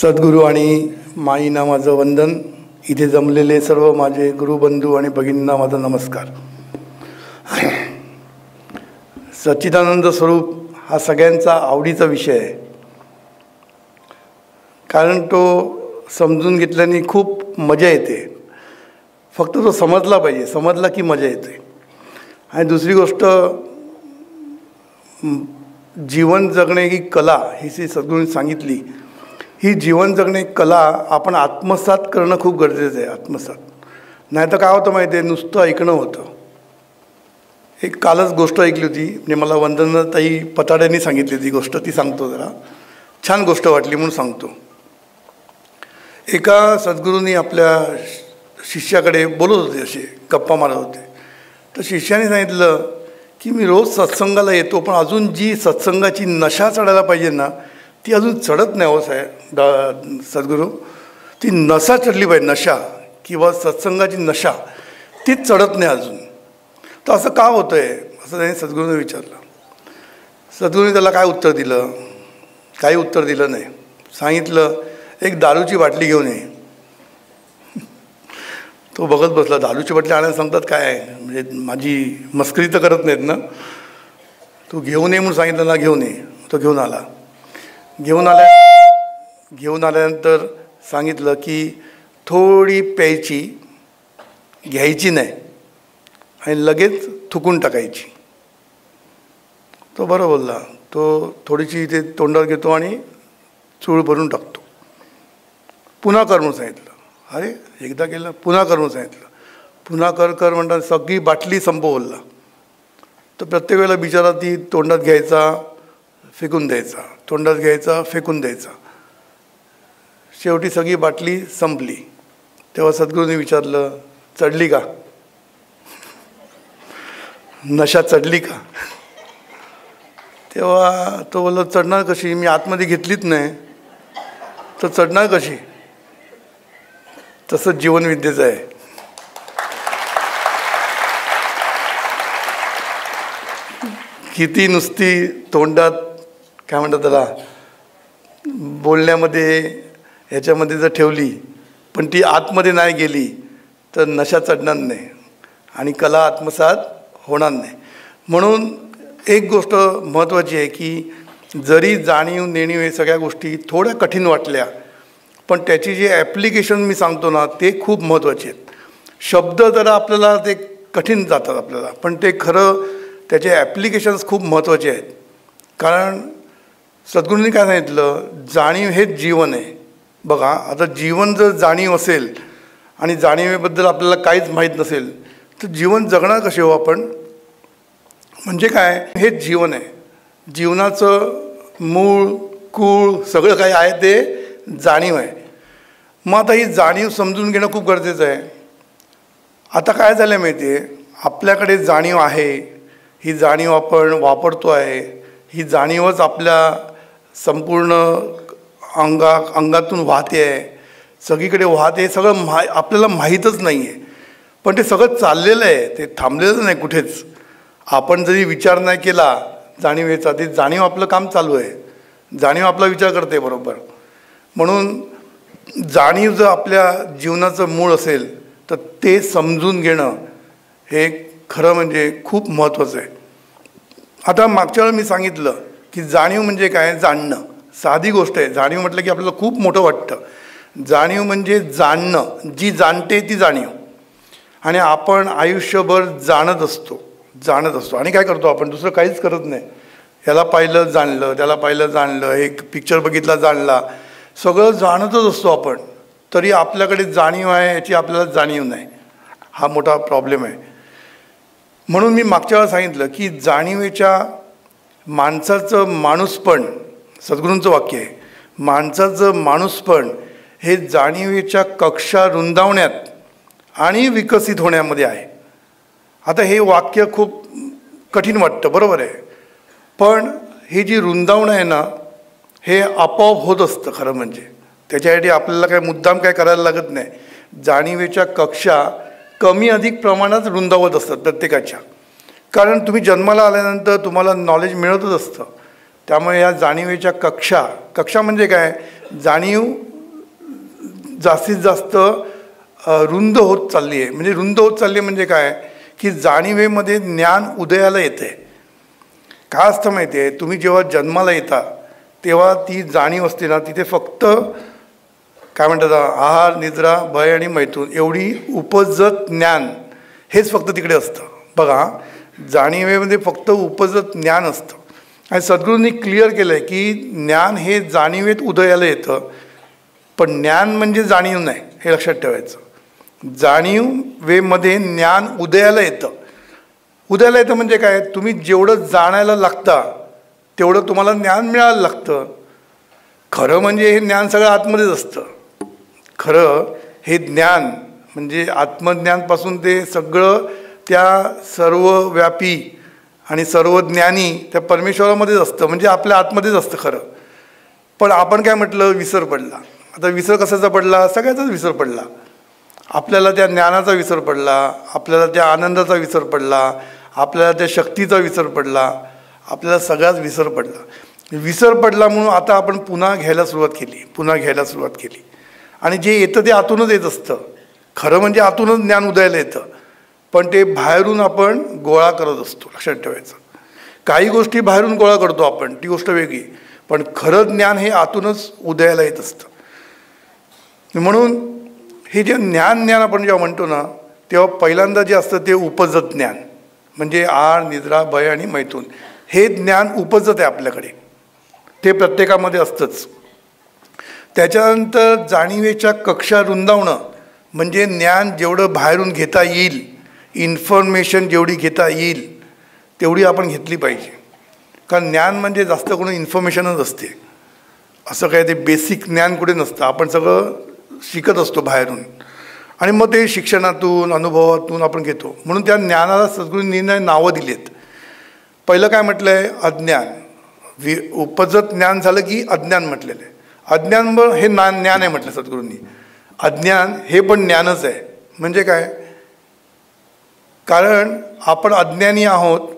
सद्गुरू आणि माईंना माझं वंदन. इथे जमलेले सर्व माझे गुरुबंधू आणि भगिनींना माझा नमस्कार. सच्चिदानंद स्वरूप हा सगळ्यांचा आवडीचा विषय आहे, कारण तो समजून घेतल्याने खूप मजा येते. फक्त तो समजला पाहिजे, समजला की मजा येते. आणि दुसरी गोष्ट, जीवन जगणे ही कला, ही जी सद्गुरूंनी सांगितली, ही जीवन जगणे कला आपण आत्मसात करणं खूप गरजेचं आहे. आत्मसात नाही तर काय होतं माहिती आहे, नुसतं ऐकणं होतं. एक कालच गोष्ट ऐकली होती, म्हणजे मला वंदनाताई पताड्यांनी सांगितली ती गोष्ट, ती सांगतो. जरा छान गोष्ट वाटली म्हणून सांगतो. एका सद्गुरूंनी आपल्या शिष्याकडे बोलत होते, असे गप्पा मारत होते. तर शिष्याने सांगितलं की मी रोज सत्संगाला येतो, पण अजून जी सत्संगाची नशा चढायला पाहिजे ना, ती अजून चढत नाही. हो साहेब सद्गुरू, ती नशा चढली पाहिजे, नशा किंवा सत्संगाची नशा तीच चढत नाही अजून. तर असं का होतं आहे असं त्याने सद्गुरूने विचारलं. सद्गुरूने त्याला काय उत्तर दिलं? काही उत्तर दिलं नाही. सांगितलं एक दारूची बाटली घेऊन ये. तो बघत बसला. दारूची बाटली आणायला सांगतात काय, म्हणजे माझी मस्करी तर करत नाहीत ना. तू घेऊन ये म्हणून सांगितलं ना, घेऊन ये. तो घेऊन आला. घेऊन आल्यानंतर सांगितलं की थोडी प्यायची, घ्यायची नाही आणि लगेच थुकून टाकायची. तो बरं बोलला. तो थोडीशी ते तोंडावर घेतो आणि चूळ भरून टाकतो. पुन्हा कर म्हणून सांगितलं. अरे एकदा केलं, पुन्हा कर म्हणून सांगितलं. पुन्हा कर म्हणतात सगळी बाटली संपवला. तर प्रत्येक वेळेला बिचारा ती तोंडात घ्यायचा, फेकून द्यायचा, तोंडात घ्यायचा, फेकून द्यायचा. शेवटी सगळी बाटली संपली. तेव्हा सद्गुरूंनी विचारलं, चढली का? नशा चढली का? तेव्हा तो बोलला, चढणार कशी, मी आतमध्ये घेतलीच नाही तर चढणार कशी? तसंच जीवनविद्येचं आहे. किती नुसती तोंडात काय म्हणतात त्याला, बोलण्यामध्ये ह्याच्यामध्ये जर ठेवली पण ती आतमध्ये नाही गेली तर नशा चढणार नाही आणि कला आत्मसात होणार नाही. म्हणून एक गोष्ट महत्त्वाची आहे की जरी जाणीव नेणीव हे सगळ्या गोष्टी थोड्या कठीण वाटल्या, पण त्याची जे ॲप्लिकेशन मी सांगतो ना, ते खूप महत्त्वाचे आहेत. शब्द जरा आपल्याला ते कठीण जातात आपल्याला, पण ते खरं त्याचे ॲप्लिकेशन्स खूप महत्त्वाचे आहेत. कारण सद्गुरूंनी काय सांगितलं, जाणीव हेच जीवन आहे. बघा आता जीवन जर जाणीव असेल आणि जाणीवेबद्दल आपल्याला काहीच माहीत नसेल तर जीवन जगणार कसे हो आपण? म्हणजे काय, हेच जीवन आहे. जीवनाचं मूळ कूळ सगळं काही आहे ते जाणीव आहे. मग आता ही जाणीव समजून घेणं खूप गरजेचं आहे. आता काय झालं माहिती आहे, आपल्याकडे जाणीव आहे, ही जाणीव आपण वापरतो आहे, ही जाणीवच आपल्या संपूर्ण अंगातून वाहते आहे, सगळीकडे वाहते. सगळं आपल्याला माहीतच नाही आहे, पण ते सगळं चाललेलं आहे, ते थांबलेलं नाही कुठेच. आपण जरी विचार नाही केला जाणीवेचा, ते जाणीव आपलं काम चालू आहे. जाणीव आपला विचार करते बरोबर. म्हणून जाणीव जर आपल्या जीवनाचं मूळ असेल तर ते समजून घेणं हे खरं म्हणजे खूप महत्त्वाचं आहे. आता मागच्या वेळेला मी सांगितलं की जाणीव म्हणजे काय, जाणणं. साधी गोष्ट आहे. जाणीव म्हटलं की आपल्याला खूप मोठं वाटतं. जाणीव म्हणजे जाणणं, जी जाणते ती जाणीव. आणि आपण आयुष्यभर जाणत असतो आणि काय करतो आपण, दुसरं काहीच करत नाही. ह्याला पाहिलं जाणलं, त्याला पाहिलं जाणलं, एक पिक्चर बघितला जाणला, सगळं जाणतच असतो आपण. तरी आपल्याकडे जाणीव आहे याची आपल्याला जाणीव नाही. हा मोठा प्रॉब्लेम आहे. म्हणून मी मागच्या वेळेला सांगितलं की जाणीवेच्या माणसाचं माणूसपण, सद्गुरूंचं वाक्य आहे, माणसाचं माणूसपण हे जाणीवेच्या कक्षा रुंदावण्यात आणि विकसित होण्यामध्ये आहे. आता हे वाक्य खूप कठीण वाटतं, बरोबर आहे, पण ही जी रुंदावणं आहे ना, हे आपोआप होत असतं खरं म्हणजे. त्याच्यासाठी आपल्याला काय मुद्दाम काय करायला लागत नाही. जाणीवेच्या कक्षा कमी अधिक प्रमाणात रुंदावत असतात प्रत्येकाच्या. कारण तुम्ही जन्माला आल्यानंतर तुम्हाला नॉलेज मिळतच असतं. त्यामुळे या जाणीवेच्या कक्षा म्हणजे काय, जाणीव जास्तीत जास्त रुंद होत चालली आहे. म्हणजे रुंद होत चालली आहे म्हणजे काय की जाणीवेमध्ये ज्ञान उदयाला येते. काय असतं माहिती आहे, तुम्ही जेव्हा जन्माला येता तेव्हा ती जाणीव असते ना, तिथे फक्त काय म्हणतात आहार निद्रा भय आणि मैथून एवढी उपजत ज्ञान हेच फक्त तिकडे असतं. बघा, जाणीवेमध्ये फक्त उपजत ज्ञान असतं. आणि सद्गुरूंनी क्लिअर केलं आहे की ज्ञान हे जाणीवेत उदयाला येतं, पण ज्ञान म्हणजे जाणीव नाही, हे लक्षात ठेवायचं. जाणीवेमध्ये ज्ञान उदयाला येतं. उदयाला येतं म्हणजे काय, तुम्ही जेवढं जाणायला लागता तेवढं तुम्हाला ज्ञान मिळायला लागतं. खरं म्हणजे हे ज्ञान सगळं आतमध्येच असतं. खरं हे ज्ञान म्हणजे आत्मज्ञानपासून ते सगळं त्या सर्वव्यापी आणि सर्वज्ञानी त्या परमेश्वरामध्येच असतं, म्हणजे आपल्या आतमध्येच असतं खरं. पण आपण काय म्हटलं, विसर पडला. आता विसर कशाचा पडला, सगळ्याचाच विसर पडला. आपल्याला त्या ज्ञानाचा विसर पडला, आपल्याला त्या आनंदाचा विसर पडला, आपल्याला त्या शक्तीचा विसर पडला, आपल्याला सगळ्याच विसर पडला. विसर पडला म्हणून आता आपण पुन्हा घ्यायला सुरुवात केली. आणि जे येतं ते आतूनच येत असतं. खरं म्हणजे आतूनच ज्ञान उदयाला येतं, पण ते बाहेरून आपण गोळा करत असतो. लक्षात ठेवायचं, काही गोष्टी बाहेरून गोळा करतो आपण, ती गोष्ट वेगळी, पण खरं ज्ञान हे आतूनच उदयाला येत असतं. म्हणून हे जे ज्ञान आपण जेव्हा म्हणतो ना, तेव्हा पहिल्यांदा जे असतं ते उपजत ज्ञान, म्हणजे आहार निद्रा भय आणि मैथून हे ज्ञान उपजत आहे आपल्याकडे, ते प्रत्येकामध्ये असतंच. त्याच्यानंतर जाणीवेच्या कक्षा रुंदावणं, म्हणजे ज्ञान जेवढं बाहेरून घेता येईल, इन्फॉर्मेशन जेवढी घेता येईल तेवढी आपण घेतली पाहिजे. कारण ज्ञान म्हणजे जास्त करून इन्फॉर्मेशनच असते, असं काय ते बेसिक ज्ञान कुठे नसतं. आपण सगळं शिकत असतो बाहेरून, आणि मग ते शिक्षणातून अनुभवातून आपण घेतो. म्हणून त्या ज्ञानाला सद्गुरूंनी नावं दिलीत. पहिलं काय म्हटलं आहे, अज्ञान. उपजत ज्ञान झालं की अज्ञान म्हटलेलं आहे. अज्ञान हे ज्ञान आहे म्हटलं सद्गुरूंनी. अज्ञान हे पण ज्ञानच आहे. म्हणजे काय, कारण आपण अज्ञानी आहोत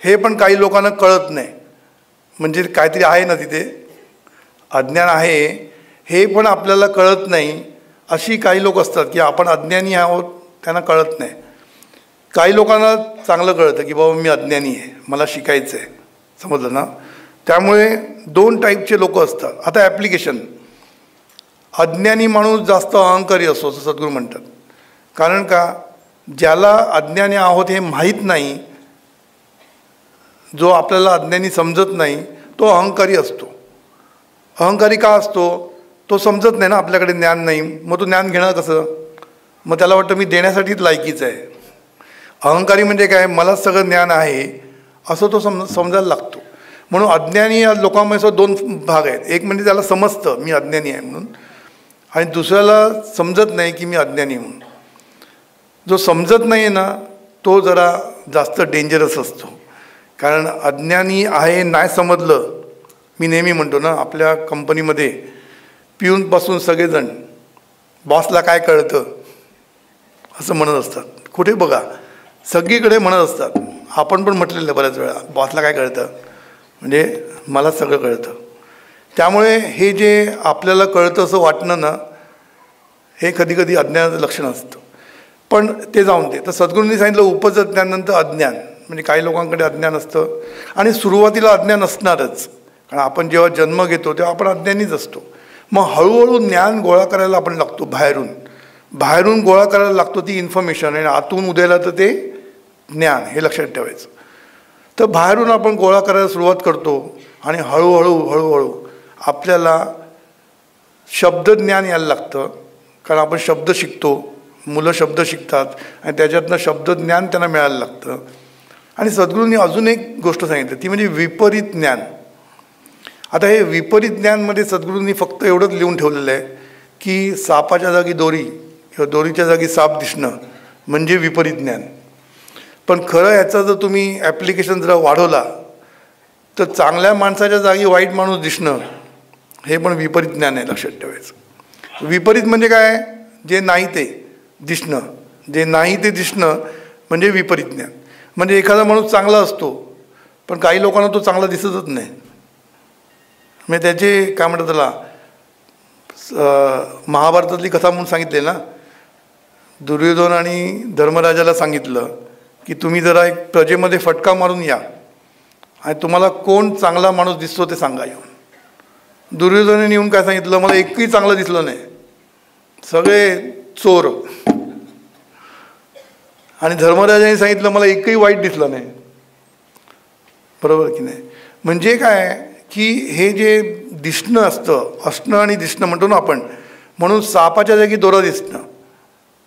हे पण काही लोकांना कळत नाही. म्हणजे काहीतरी आहे ना तिथे, अज्ञान आहे हे पण आपल्याला कळत नाही. अशी काही लोक असतात की आपण अज्ञानी आहोत, त्यांना कळत नाही. काही लोकांना चांगलं कळतं की बाबा मी अज्ञानी आहे, मला शिकायचं आहे. समजलं ना. त्यामुळे दोन टाईपचे लोक असतात. आता ॲप्लिकेशन, अज्ञानी माणूस जास्त अहंकारी असतो असं सद्गुरू म्हणतात. कारण का, ज्याला अज्ञानी आहोत हे माहीत नाही, जो आपल्याला अज्ञानी समजत नाही, तो अहंकारी असतो. अहंकारी का असतो, तो समजत नाही ना, आपल्याकडे ज्ञान नाही, मग तो ज्ञान घेणं कसं. मग त्याला वाटतं मी देण्यासाठीच लायकीच आहे. अहंकारी म्हणजे काय, मला सगळं ज्ञान आहे असं तो समजायला लागतो. म्हणून अज्ञानी या लोकांमध्ये दोन भाग आहेत. एक म्हणजे त्याला समजतं मी अज्ञानी आहे म्हणून, आणि दुसऱ्याला समजत नाही की मी अज्ञानी म्हणून. जो समजत नाही आहे ना, तो जरा जास्त डेंजरस असतो. कारण अज्ञानी आहे नाही समजलं, मी नेहमी म्हणतो ना, आपल्या कंपनीमध्ये पिऊनपासून सगळेजण बॉसला काय कळतं असं म्हणत असतात. कुठे बघा सगळीकडे म्हणत असतात. आपण पण म्हटलेलं बऱ्याच वेळा, बॉसला काय कळतं, म्हणजे मला सगळं कळतं. त्यामुळे हे जे आपल्याला कळतं असं वाटणं ना, हे कधी कधी अज्ञानाचं लक्षण असतं. पण ते जाऊन दे. तर सद्गुरूंनी सांगितलं उपजत ज्ञानानंतर अज्ञान, म्हणजे काही लोकांकडे अज्ञान असतं. आणि सुरुवातीला अज्ञान असणारच, कारण आपण जेव्हा जन्म घेतो तेव्हा आपण अज्ञानीच असतो. मग हळूहळू ज्ञान गोळा करायला आपण लागतो, बाहेरून गोळा करायला लागतो ती इन्फॉर्मेशन, आणि आतून उदयाला तर ते ज्ञान, हे लक्षात ठेवायचं. तर बाहेरून आपण गोळा करायला सुरुवात करतो, आणि हळूहळू आपल्याला शब्दज्ञान यायला लागतं. कारण आपण शब्द शिकतो, मुलं शब्द शिकतात, आणि त्याच्यातनं शब्दज्ञान त्यांना मिळायला लागतं. आणि सद्गुरूंनी अजून एक गोष्ट सांगितली, ती म्हणजे विपरीत ज्ञान. आता हे विपरीत ज्ञानमध्ये सद्गुरूंनी फक्त एवढंच लिहून ठेवलेलं आहे की सापाच्या जागी दोरी किंवा दोरीच्या जागी साप दिसणं म्हणजे विपरीत ज्ञान. पण खरं याचा जर तुम्ही ॲप्लिकेशन जरा वाढवला तर चांगल्या माणसाच्या जागी वाईट माणूस दिसणं हे पण विपरीत ज्ञान आहे, लक्षात ठेवायचं. विपरीत म्हणजे काय, जे नाही ते दिसणं म्हणजे विपरीत ज्ञान. म्हणजे एखादा माणूस चांगला असतो पण काही लोकांना तो चांगला दिसतच नाही. म्हणजे त्याचे काय म्हणतात त्याला, महाभारतातली कथा म्हणून सांगितली ना, दुर्योधन आणि धर्मराजाला सांगितलं की तुम्ही जरा एक प्रजेमध्ये फटका मारून या आणि तुम्हाला कोण चांगला माणूस दिसतो ते सांगा येऊन. दुर्योधनाने येऊन काय सांगितलं, मला एकही चांगलं दिसलं नाही, सगळे चोर. आणि धर्मराजाने सांगितलं मला एकही वाईट दिसलं नाही. बरोबर की नाही? म्हणजे काय की हे जे दिसणं असणं आणि दिसणं म्हणतो ना आपण, म्हणून सापाच्या जागी दोरा दिसणं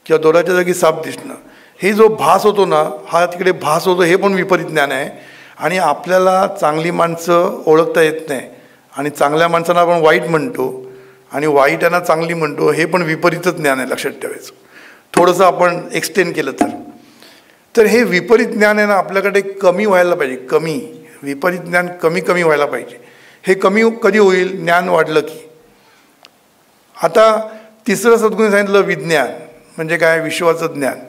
किंवा दोराच्या जागी साप दिसणं, हे जो भास होतो ना, हा तिकडे भास होतो, हे पण विपरीत ज्ञान आहे. आणि आपल्याला चांगली माणसं ओळखता येत नाही आणि चांगल्या माणसांना आपण वाईट म्हणतो आणि वाईटांना चांगली म्हणतो, हे पण विपरीतच ज्ञान आहे, लक्षात ठेवायचं. थोडंसं आपण एक्सटेंड केलं तर हे विपरीत ज्ञान आहे ना आपल्याकडे कमी व्हायला पाहिजे. विपरीत ज्ञान कमी व्हायला पाहिजे. हे कमी कधी होईल? ज्ञान वाढलं की. आता तिसरं सद्गुरूंनी सांगितलं विज्ञान, म्हणजे काय? विश्वाचं ज्ञान.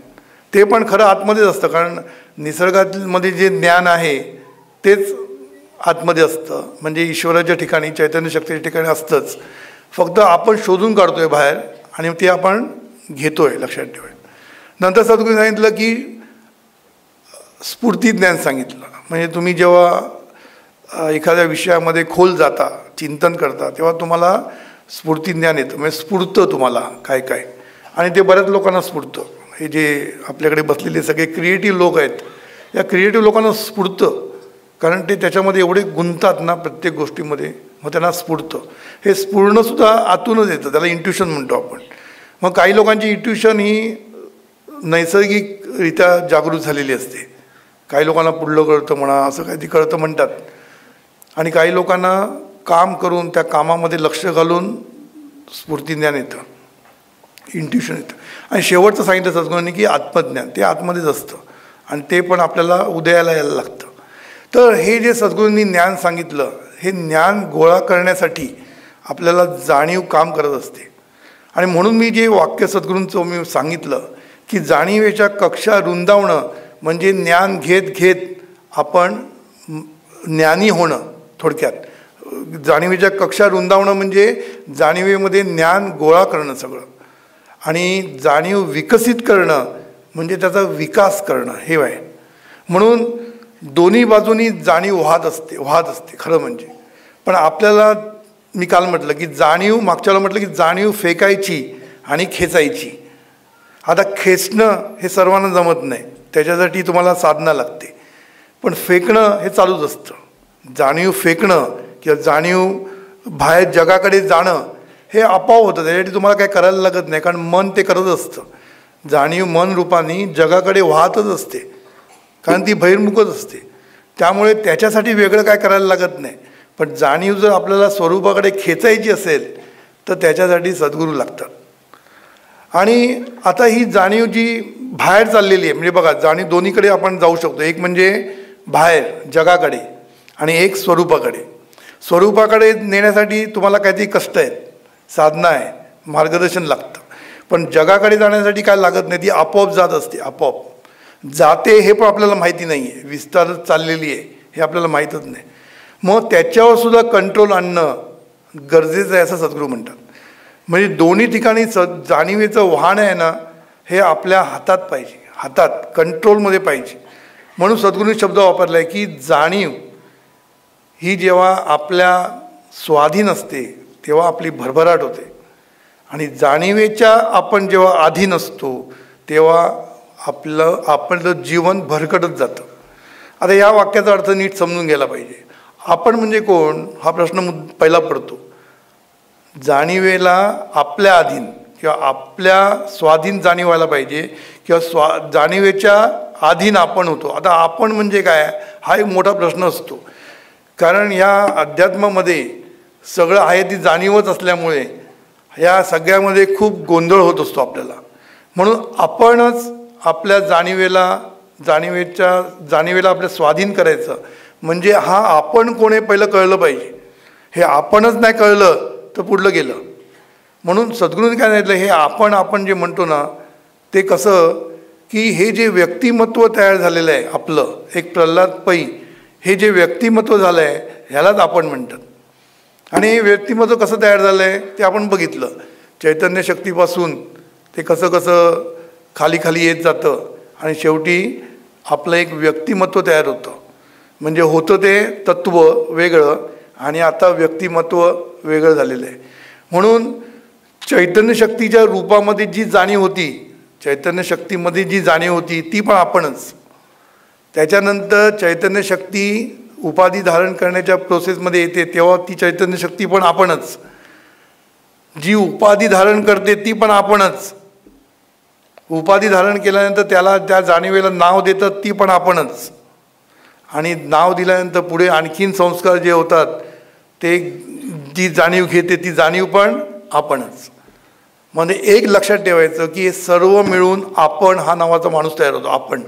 ते पण खरं आतमध्येच असतं, कारण निसर्गामध्ये जे ज्ञान आहे तेच आतमध्ये असतं, म्हणजे ईश्वराच्या ठिकाणी, चैतन्य शक्तीच्या ठिकाणी असतंच. फक्त आपण शोधून काढतोय बाहेर आणि ते आपण घेतोय, लक्षात ठेवायचं. नंतर सद्गुरूंनी सांगितलं की स्फूर्ती ज्ञान सांगितलं, म्हणजे तुम्ही जेव्हा एखाद्या विषयामध्ये खोल जाता, चिंतन करता, तेव्हा तुम्हाला स्फूर्ती ज्ञान येतं, म्हणजे स्फुरतं तुम्हाला काय काय. आणि ते बऱ्याच लोकांना स्फुरतं. हे जे आपल्याकडे बसलेले सगळे क्रिएटिव्ह लोक आहेत, या क्रिएटिव्ह लोकांना स्फुरतं, कारण ते त्याच्यामध्ये एवढे गुंततात ना प्रत्येक गोष्टीमध्ये, मग त्यांना स्फुरतं. हे स्फुरणंसुद्धा आतूनच येतं, त्याला इंट्युशन म्हणतो आपण. मग काही लोकांची इंट्युशन ही नैसर्गिकरित्या जागृत झालेली असते. काही लोकांना पुढलं कळतं म्हणा, असं काही कळतं म्हणतात. आणि काही लोकांना काम करून त्या कामामध्ये लक्ष घालून स्फूर्ती ज्ञान येतं, इंट्युशन येतं. आणि शेवटचं सांगितलं सद्गुरूंनी की आत्मज्ञान, ते आतमध्येच असतं आणि ते पण आपल्याला उदयाला यायला लागतं. तर हे जे सद्गुरूंनी ज्ञान सांगितलं, हे ज्ञान गोळा करण्यासाठी आपल्याला जाणीव काम करत असते. आणि म्हणून मी जे वाक्य सद्गुरूंचं मी सांगितलं की जाणीवेच्या कक्षा रुंदावणं म्हणजे ज्ञान घेत घेत आपण ज्ञानी होणं. थोडक्यात जाणीवेच्या कक्षा रुंदावणं म्हणजे जाणीवेमध्ये ज्ञान गोळा करणं सगळं, आणि जाणीव विकसित करणं म्हणजे त्याचा विकास करणं, हे आहे. म्हणून दोन्ही बाजूनी जाणीव वाहत असते खरं म्हणजे. पण आपल्याला मी काल म्हटलं की जाणीव, मागच्या वेळेला म्हटलं की जाणीव फेकायची आणि खेचायची. आता खेचणं हे सर्वांना जमत नाही, त्याच्यासाठी तुम्हाला साधना लागते. पण फेकणं हे चालूच असतं. जाणीव फेकणं किंवा जाणीव बाहेर जगाकडे जाणं हे आपोआप होतं, त्याच्यासाठी तुम्हाला काय करायला लागत नाही, कारण मन ते करत असतं. जाणीव मन रूपाने जगाकडे वाहतच असते, कारण ती बहिर्मुखच असते. त्यामुळे त्याच्यासाठी वेगळं काय करायला लागत नाही. पण जाणीव जर आपल्याला स्वरूपाकडे खेचायची असेल तर त्याच्यासाठी सद्गुरू लागतात. आणि आता ही जाणीव जी बाहेर चाललेली आहे, म्हणजे बघा जाणीव दोन्हीकडे आपण जाऊ शकतो. एक म्हणजे बाहेर जगाकडे आणि एक स्वरूपाकडे. स्वरूपाकडे नेण्यासाठी तुम्हाला काहीतरी कष्ट आहेत, साधना आहे, मार्गदर्शन लागतं. पण जगाकडे जाण्यासाठी काय लागत नाही, ती आपोआप जात असते. आपोआप जाते हे पण आपल्याला माहिती नाही आहे, विस्तारच चाललेली आहे हे आपल्याला माहीतच नाही. मग त्याच्यावर सुद्धा कंट्रोल आणणं गरजेचं आहे असं सद्गुरू म्हणतात. म्हणजे दोन्ही ठिकाणी जाणीवेचं वाहन आहे ना, हे आपल्या हातात पाहिजे, हातात कंट्रोलमध्ये पाहिजे. म्हणून सद्गुरूंनी शब्द वापरला आहे की जाणीव ही जेव्हा आपल्या स्वाधीन असते तेव्हा आपली भरभराट होते, आणि जाणीवेच्या आपण जेव्हा अधीन असतो तेव्हा आपलं जीवन भरकटत जातं. आता या वाक्याचा अर्थ नीट समजून घ्यायला पाहिजे. आपण म्हणजे कोण हा प्रश्न पहिला पडतो. जाणीवेला आपल्या अधीन किंवा आपल्या स्वाधीन जाणीव व्हायला पाहिजे, किंवा जाणीवेच्या अधीन आपण होतो. आता आपण म्हणजे काय हा एक मोठा प्रश्न असतो, कारण या अध्यात्मामध्ये सगळं आहे ती जाणीवच असल्यामुळे या सगळ्यामध्ये खूप गोंधळ होत असतो आपल्याला. म्हणून आपणच आपल्या जाणीवेला आपल्या स्वाधीन करायचं, म्हणजे हा आपण कोण हे पहिलं कळलं पाहिजे. हे आपणच नाही कळलं तर पुढलं गेलं. म्हणून सद्गुरूंनी काय सांगितलं, हे आपण जे म्हणतो ना ते कसं की हे जे व्यक्तिमत्व तयार झालेलं आहे आपलं, एक प्रल्हाद पै हे जे व्यक्तिमत्व झालं आहे ह्यालाच आपण म्हणतात. आणि व्यक्तिमत्व कसं तयार झालं आहे ते आपण बघितलं. चैतन्य शक्तीपासून ते कसं कसं खाली खाली येत जातं आणि शेवटी आपलं एक व्यक्तिमत्व तयार होतं. म्हणजे होतं ते तत्त्व वेगळं आणि आता व्यक्तिमत्व वेगळं झालेलं आहे. म्हणून चैतन्य शक्तीच्या रूपामध्ये जी जाणीव होती, चैतन्य शक्तीमध्ये जी जाणीव होती ती पण आपणच. त्याच्यानंतर चैतन्य शक्ती उपाधी धारण करण्याच्या प्रोसेसमध्ये येते तेव्हा ती चैतन्य शक्ती पण आपणच. जी उपाधी धारण करते ती पण आपणच. उपाधी धारण केल्यानंतर त्याला त्या जाणीवेला नाव देतात ती पण आपणच. आणि नाव दिल्यानंतर पुढे आणखीन संस्कार जे होतात ते जी जाणीव घेते ती जाणीव पण आपणच. म्हणजे एक लक्षात ठेवायचं की हे सर्व मिळून आपण हा नावाचा माणूस तयार होतो. आपण.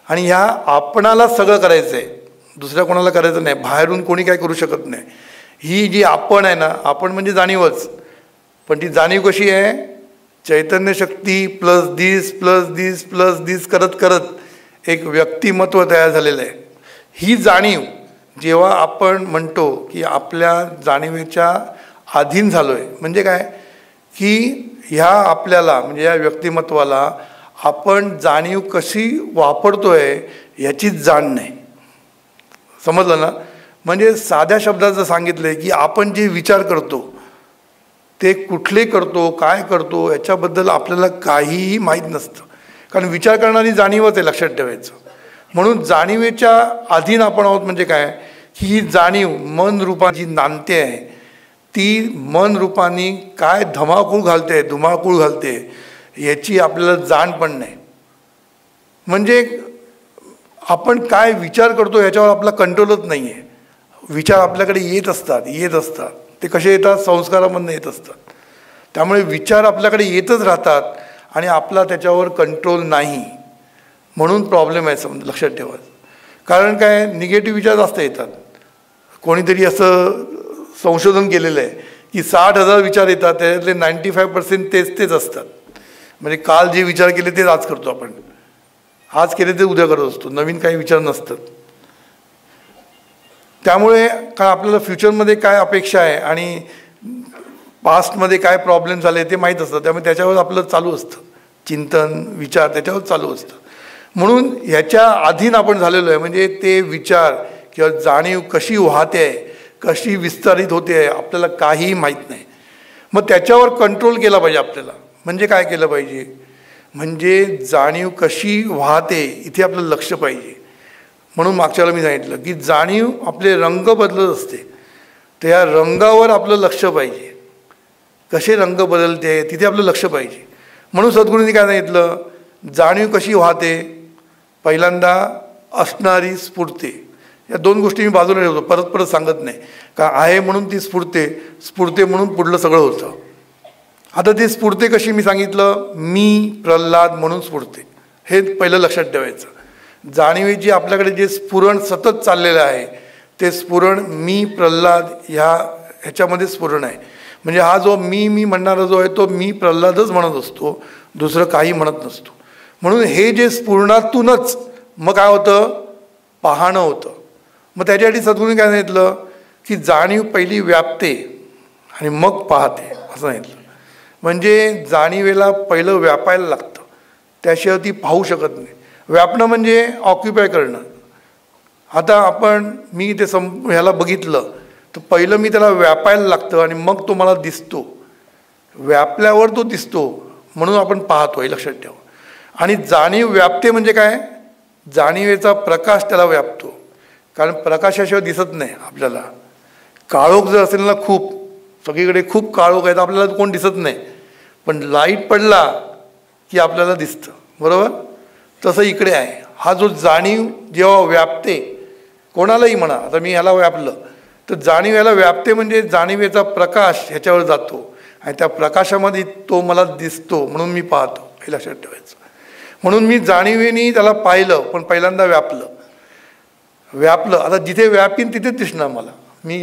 आणि ह्या आपणाला सगळं करायचं आहे, दुसऱ्या कोणाला करायचं नाही. बाहेरून कोणी काय करू शकत नाही. ही जी आपण आहे ना, आपण म्हणजे जाणीवच. पण ती जाणीव कशी आहे? चैतन्य शक्ती प्लस दिस प्लस दिस प्लस दिस करत करत एक व्यक्तिमत्व तयार झालेलं आहे. ही जाणीव जेव्हा आपण म्हणतो की आपल्या जाणीवेच्या अधीन झालो आहे, म्हणजे काय की ह्या आपल्याला म्हणजे या व्यक्तिमत्वाला आपण जाणीव कशी वापरतोय याचीच जाण नाही. समजलं ना? म्हणजे साध्या शब्दात जर सांगितलं आहे की आपण जे विचार करतो ते कुठले करतो, काय करतो याच्याबद्दल आपल्याला काहीही माहीत नसतं. कारण विचार करणारी जाणीवच आहे, लक्षात ठेवायचं. म्हणून जाणीवेच्या अधीन आपण आहोत. म्हणजे काय की ही जाणीव मन रूपाची नांदते आहे, ती मन रूपाने काय धमाकूळ घालते, धुमाकूळ घालते याची आपल्याला जाण पण नाही. म्हणजे आपण काय विचार करतो याच्यावर आपला कंट्रोलच नाही आहे. विचार आपल्याकडे येत असतात. ते कसे येतात? संस्कारामधून येत असतात. त्यामुळे विचार आपल्याकडे येतच राहतात आणि आपला त्याच्यावर कंट्रोल नाही. म्हणून प्रॉब्लेम आहे, समजा लक्षात ठेवा. कारण काय, निगेटिव्ह विचार जास्त येतात. कोणीतरी असं संशोधन केलेलं आहे की 60,000 विचार येतात, त्याच्यातले 95% तेच असतात. म्हणजे काल जे विचार केले तेच आज करतो आपण. आज केले ते उद्या करत असतो, नवीन काही विचार नसतात. त्यामुळे काय आपल्याला फ्युचरमध्ये काय अपेक्षा आहे आणि पास्टमध्ये काय प्रॉब्लेम झाले ते माहीत असतं. त्यामुळे त्याच्यावर आपलं चालू असतं चिंतन, विचार त्याच्यावर चालू असतं. म्हणून ह्याच्या अधीन आपण झालेलो आहे. म्हणजे ते विचार किंवा जाणीव कशी वाहते आहे, कशी विस्तारित होते आहे आपल्याला काहीही माहीत नाही. मग त्याच्यावर कंट्रोल केला पाहिजे आपल्याला. म्हणजे काय केलं पाहिजे? म्हणजे जाणीव कशी वाहते इथे आपलं लक्ष पाहिजे. म्हणून मागच्या वेळेला मी सांगितलं की जाणीव आपले रंग बदलत असते, तर या रंगावर आपलं लक्ष पाहिजे. कसे रंग बदलते तिथे आपलं लक्ष पाहिजे. म्हणून सद्गुरूंनी काय सांगितलं? जाणीव कशी वाहते? पहिल्यांदा असणारी स्फुरते. या दोन गोष्टी मी बाजूला ठेवतो, परत सांगत नाही. का आहे म्हणून ती स्फुरते म्हणून पुढलं सगळं होतं. आता ती स्फुरते कशी मी सांगितलं? मी प्रल्हाद म्हणून स्फुरते. हे पहिलं लक्षात ठेवायचं. जाणीवेची आपल्याकडे जे स्फुरण सतत चाललेलं आहे ते स्फुरण मी प्रल्हाद ह्याच्यामध्ये स्फुरण आहे. म्हणजे हा जो मी म्हणणारा जो आहे तो मी प्रल्हादच म्हणत असतो, दुसरं काही म्हणत नसतो. म्हणून हे जे स्फुरणातूनच मग काय होतं? पाहणं होतं. मग त्याच्यासाठी सद्गुरूंनी काय सांगितलं की जाणीव पहिली व्यापते आणि मग पाहते, असं सांगितलं. म्हणजे जाणीवेला पहिलं व्यापायला लागतं, त्याशिवाय ती पाहू शकत नाही. व्यापणं म्हणजे ऑक्युपाय करणं. आता मी इथे ह्याला बघितलं तर पहिलं मी त्याला व्यापायला लागतं आणि मग तो मला दिसतो. व्यापल्यावर तो दिसतो म्हणून आपण पाहतो, हे लक्षात ठेवा. आणि जाणीव व्यापते म्हणजे काय? जाणीवेचा प्रकाश त्याला व्यापतो. कारण प्रकाशाशिवाय दिसत नाही आपल्याला. काळोख जर असेल ना, खूप सगळीकडे खूप काळोख आहे तर आपल्याला कोण दिसत नाही. पण लाईट पडला की आपल्याला दिसतं, बरोबर? तसं इकडे आहे. हा जो जाणीव जेव्हा व्यापते, कोणालाही म्हणा, आता मी ह्याला व्यापलं तर जाणीव ह्याला व्यापते म्हणजे जाणीवेचा प्रकाश ह्याच्यावर जातो आणि त्या प्रकाशामध्ये तो मला दिसतो म्हणून मी पाहतो, हे लक्षात ठेवायचं. म्हणून मी जाणीवेनी त्याला पाहिलं, पण पहिल्यांदा व्यापलं. आता जिथे व्यापीन तिथेच दिसणार मला. मी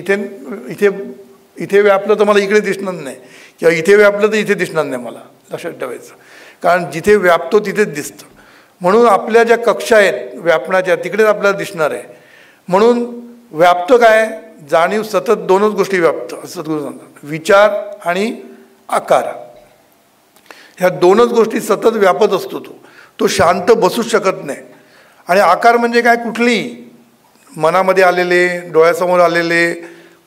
इथे व्यापलं तर मला इकडे दिसणार नाही, किंवा इथे व्यापलं तर इथे दिसणार नाही मला, लक्षात ठेवायचं. कारण जिथे व्यापतो तिथेच दिसतं. म्हणून आपल्या ज्या कक्षा आहेत व्यापनाच्या तिकडेच आपल्याला दिसणार आहे. म्हणून व्याप्त काय? जाणीव सतत दोनच गोष्टी व्याप्त असं सद्गुरू सांगतात, विचार आणि आकार. ह्या दोनच गोष्टी सतत व्यापत असतो. तो शांत बसूच शकत नाही. आणि आकार म्हणजे काय, कुठलेही मनामध्ये आलेले, डोळ्यासमोर आलेले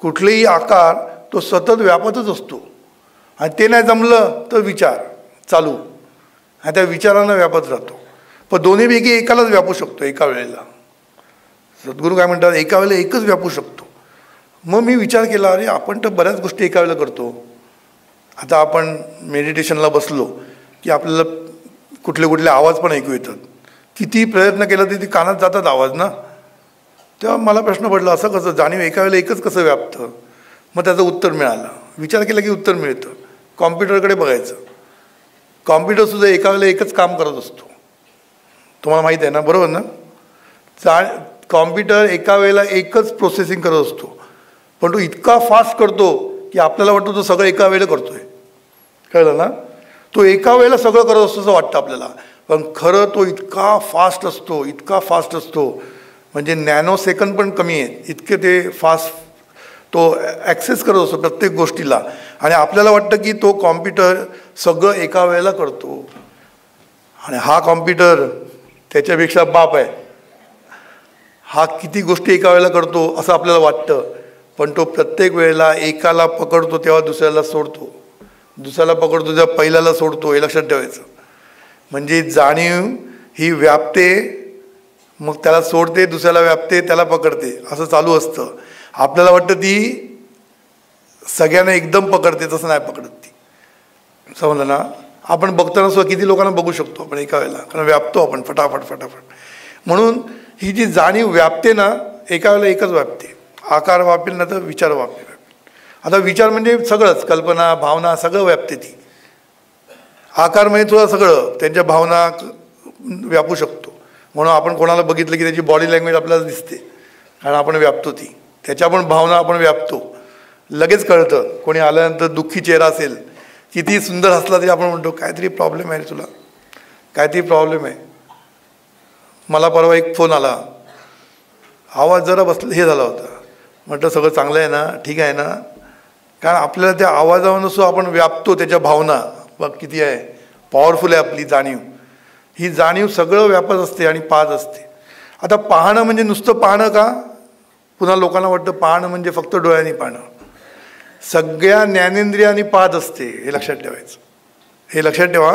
कुठलेही आकार तो सतत व्यापतच असतो. आणि ते नाही जमलं तर विचार चालू, आणि त्या विचारानं व्यापत राहतो. पण दोन्हीपैकी एकालाच व्यापू शकतो एका वेळेला. सद्गुरू काय म्हणतात, एका वेळेला एकच व्यापू शकतो. मग मी विचार केला, अरे आपण तर बऱ्याच गोष्टी एका वेळेला करतो. आता आपण मेडिटेशनला बसलो की आपल्याला कुठले कुठले आवाज पण ऐकू येतात. किती प्रयत्न केला तरी कानात जातात आवाज ना. तेव्हा मला प्रश्न पडला, असं कसं जाणीव एका वेळेला एकच कसं व्यापतं. मग त्याचं उत्तर मिळालं. विचार केला की उत्तर मिळतं. कॉम्प्युटरकडे बघायचं, कॉम्प्युटरसुद्धा एका वेळेला एकच काम करत असतो. तुम्हाला माहीत आहे ना, बरोबर ना. कॉम्प्युटर एका वेळेला एकच प्रोसेसिंग करत असतो, पण तो इतका फास्ट करतो की आपल्याला वाटतं तो सगळं एका वेळेला करतोय. कळलं ना. तो एका वेळेला सगळं करत असतो असं वाटतं आपल्याला, पण खरं तो इतका फास्ट असतो, इतका फास्ट असतो म्हणजे नॅनो सेकंद पण कमी आहेत, इतके ते फास्ट तो ॲक्सेस करत असतो प्रत्येक गोष्टीला. आणि आपल्याला वाटतं की तो कॉम्प्युटर सगळं एका वेळेला करतो, आणि हा कॉम्प्युटर त्याच्यापेक्षा बाप आहे. हा किती गोष्टी एका वेळेला करतो असं आपल्याला वाटतं, पण तो प्रत्येक वेळेला एकाला पकडतो तेव्हा दुसऱ्याला सोडतो, दुसऱ्याला पकडतो तेव्हा पहिल्याला सोडतो. हे लक्षात ठेवायचं. म्हणजे जाणीव ही व्यापते, मग त्याला सोडते, दुसऱ्याला व्यापते, त्याला पकडते, असं चालू असतं. आपल्याला वाटतं ती सगळ्यांना एकदम पकडते, तसं नाही पकडत ती. समजलं ना. आपण बघताना सुद्धा किती लोकांना बघू शकतो आपण एका वेळेला, कारण व्यापतो आपण फटाफट फटाफट. म्हणून ही जी जाणीव व्यापते ना, एका वेळेला एकच व्यापते. आकार व्यापेल ना तर विचार व्यापेल. आता विचार म्हणजे सगळंच, कल्पना भावना सगळं व्यापते ती. आकार म्हणजे तुला सगळं त्यांच्या भावना व्यापू शकतो. म्हणून आपण कोणाला बघितलं की त्याची बॉडी लँग्वेज आपल्याला दिसते, कारण आपण व्यापतो ती. त्याच्या पण भावना आपण व्यापतो, लगेच कळतं. कोणी आल्यानंतर दुःखी चेहरा असेल, किती सुंदर हसला तरी आपण म्हणतो काहीतरी प्रॉब्लेम आहे तुला, काहीतरी प्रॉब्लेम आहे. मला परवा एक फोन आला, आवाज जरा बसला हे झाला होता. म्हटलं सगळं चांगलं आहे ना, ठीक आहे ना. कारण आपल्याला त्या आवाजावरून सुद्धा आपण व्यापतो त्याच्या भावना. बघ किती आहे पॉवरफुल आहे आपली जाणीव. ही जाणीव सगळं व्यापत असते आणि पाहत असते. आता पाहणं म्हणजे नुसतं पाहणं का. पुन्हा लोकांना वाटतं पाहणं म्हणजे फक्त डोळ्यांनी पाहणं. सगळ्या ज्ञानेंद्रियांनी पाहत असते, हे लक्षात ठेवायचं. हे लक्षात ठेवा,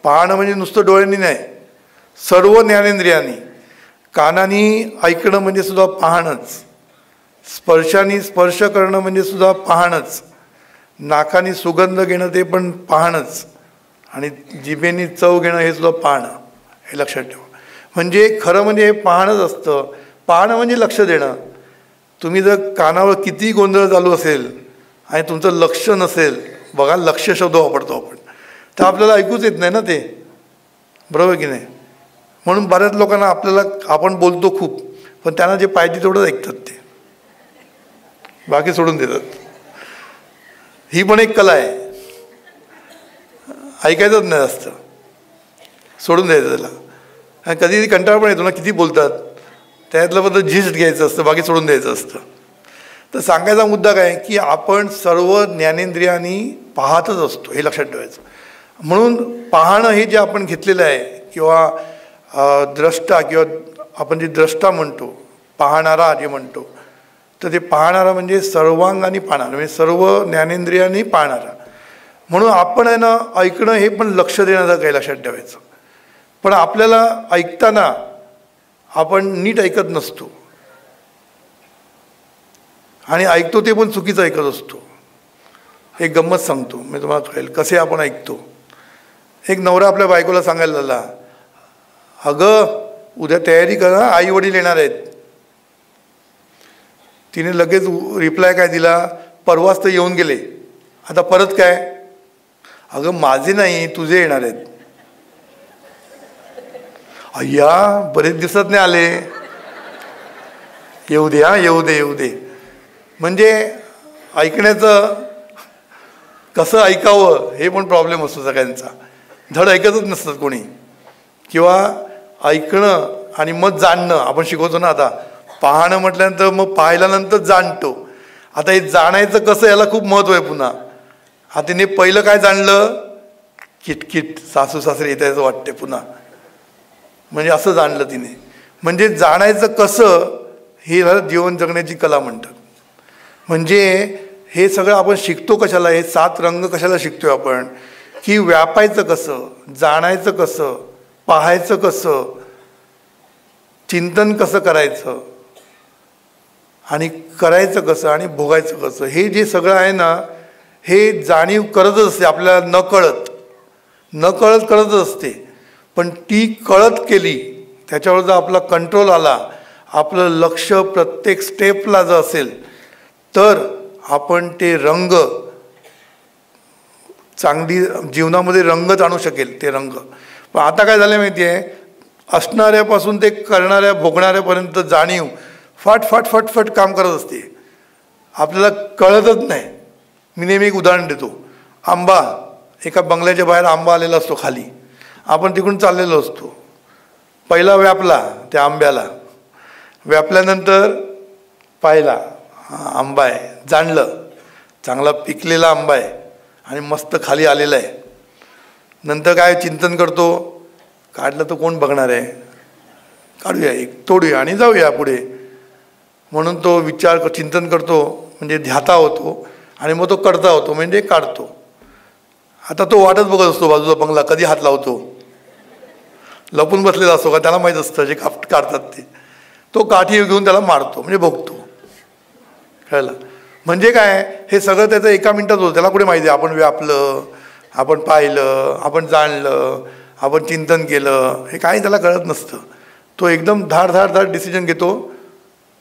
पाहणं म्हणजे नुसतं डोळ्यांनी नाही, सर्व ज्ञानेंद्रियांनी. कानानी ऐकणं म्हणजे सुद्धा पाहणंच, स्पर्शाने स्पर्श करणं म्हणजे सुद्धा पाहणंच, नाकाने सुगंध घेणं ते पण पाहणंच, आणि जिभेने चव घेणं हे सुद्धा पाहणं. हे लक्षात ठेवा. म्हणजे खरं म्हणजे हे पाहणंच असतं. पाहणं म्हणजे लक्ष देणं. तुम्ही जर कानावर किती गोंधळ चालू असेल आणि तुमचं लक्ष नसेल, बघा लक्ष शब्द वापरतो आपण, तर आपल्याला ऐकूच येत नाही ना ते, बरोबर की नाही. म्हणून बऱ्याच लोकांना आपल्याला आपण बोलतो खूप, पण त्यांना जे पाहिजे तेवढंच ऐकतात ते, बाकी सोडून देतात. ही पण एक कला आहे, ऐकायचंच नाही जास्त, सोडून द्यायचं त्याला. आणि कधी कंटाळ पण येतो ना, किती बोलतात, त्यातलं बद्दल झिस्ट घ्यायचं असतं, बाकी सोडून द्यायचं असतं. तर सांगायचा मुद्दा काय की आपण सर्व ज्ञानेंद्रियांनी पाहतच असतो, हे लक्षात ठेवायचं. म्हणून पाहणं हे जे आपण घेतलेलं आहे, किंवा द्रष्टा, किंवा आपण जे द्रष्टा म्हणतो, पाहणारा जे म्हणतो, तर ते पाहणारा म्हणजे सर्वांगाने पाहणारा, म्हणजे सर्व ज्ञानेंद्रियांनी पाहणारा. म्हणून आपण आहे ना, ऐकणं हे पण लक्ष देण्याचं काही लक्षात ठेवायचं. पण आपल्याला ऐकताना आपण नीट ऐकत नसतो, आणि ऐकतो ते पण चुकीचं ऐकत असतो. एक गंमत सांगतो मी तुम्हाला, कळेल कसे आपण ऐकतो. एक नवरा आपल्या बायकोला सांगायला लागला, अगं उद्या तयारी करा, आई वडील येणार आहेत. तिने लगेच रिप्लाय काय दिला, परवाच तर येऊन गेले, आता परत काय. अगं माझे नाही, तुझे येणार आहेत. अय्या बरेच दिवसात नाही आले, येऊ दे, हा येऊ दे येऊ दे. म्हणजे ऐकण्याचं कसं ऐकावं हे पण प्रॉब्लेम असतो सगळ्यांचा. धड ऐकतच नसतात कोणी, किंवा ऐकणं आणि मग जाणणं आपण शिकवतो ना. आता पाहणं म्हटल्यानंतर मग पाहिल्यानंतर जाणतो, आता हे जाणायचं कसं याला खूप महत्त्व आहे पुन्हा. आता तिने पहिलं काय जाणलं, किटकिट सासू सासरे येत असं वाटते पुन्हा, म्हणजे असं जाणलं तिने. म्हणजे जाणायचं कसं हे जीवन जगण्याची कला म्हणतात. म्हणजे हे सगळं आपण शिकतो कशाला, हे 7 रंग कशाला शिकतोय आपण, की व्यापायचं कसं, जाणायचं कसं, पाहायचं कसं, चिंतन कसं करायचं आणि करायचं कसं आणि भोगायचं कसं, हे जे सगळं आहे ना, हे जाणीव करतच असते आपल्याला, न कळत करतच असते. पण ती कळत केली, त्याच्यावर जर आपला कंट्रोल आला, आपलं लक्ष प्रत्येक स्टेपला जर असेल, तर आपण ते रंग चांगली जीवनामध्ये रंगच आणू शकेल ते रंग. पण आता काय झालं माहिती आहे, असणाऱ्यापासून ते करणाऱ्या भोगणाऱ्यापर्यंत जाणीव फाट फाट फाट फाट काम करत असते, आपल्याला कळतच नाही. मी नेहमी एक उदाहरण देतो. आंबा, एका बंगल्याच्या बाहेर आंबा आलेला असतो खाली, आपण तिकडून चाललेलो असतो. पहिला व्यापला त्या आंब्याला, व्यापल्यानंतर पाहिला आंबा आहे, जाणलं चांगला पिकलेला आंबा आहे आणि मस्त खाली आलेला आहे. नंतर काय चिंतन करतो, काढलं तर कोण बघणार आहे, काढूया एक, तोडूया आणि जाऊया पुढे, म्हणून तो विचार चिंतन करतो, म्हणजे ध्याता होतो आणि मग तो करता होतो, म्हणजे काढतो. आता तो वाटच बघत असतो बाजूचा बंगला, कधी हात लावतो, लपून बसलेला असतो का, त्याला माहीत असतं जे काढतात ते. तो काठी घेऊन त्याला मारतो, म्हणजे भोगतो. कळलं? म्हणजे काय, हे सगळं त्याचं एका मिनिटात होतं. त्याला कुठे माहिती आहे आपण व्यापलं, आपण पाहिलं, आपण जाणलं, आपण चिंतन केलं, हे काही त्याला कळत नसतं. तो एकदम धाड धाड धाड डिसिजन घेतो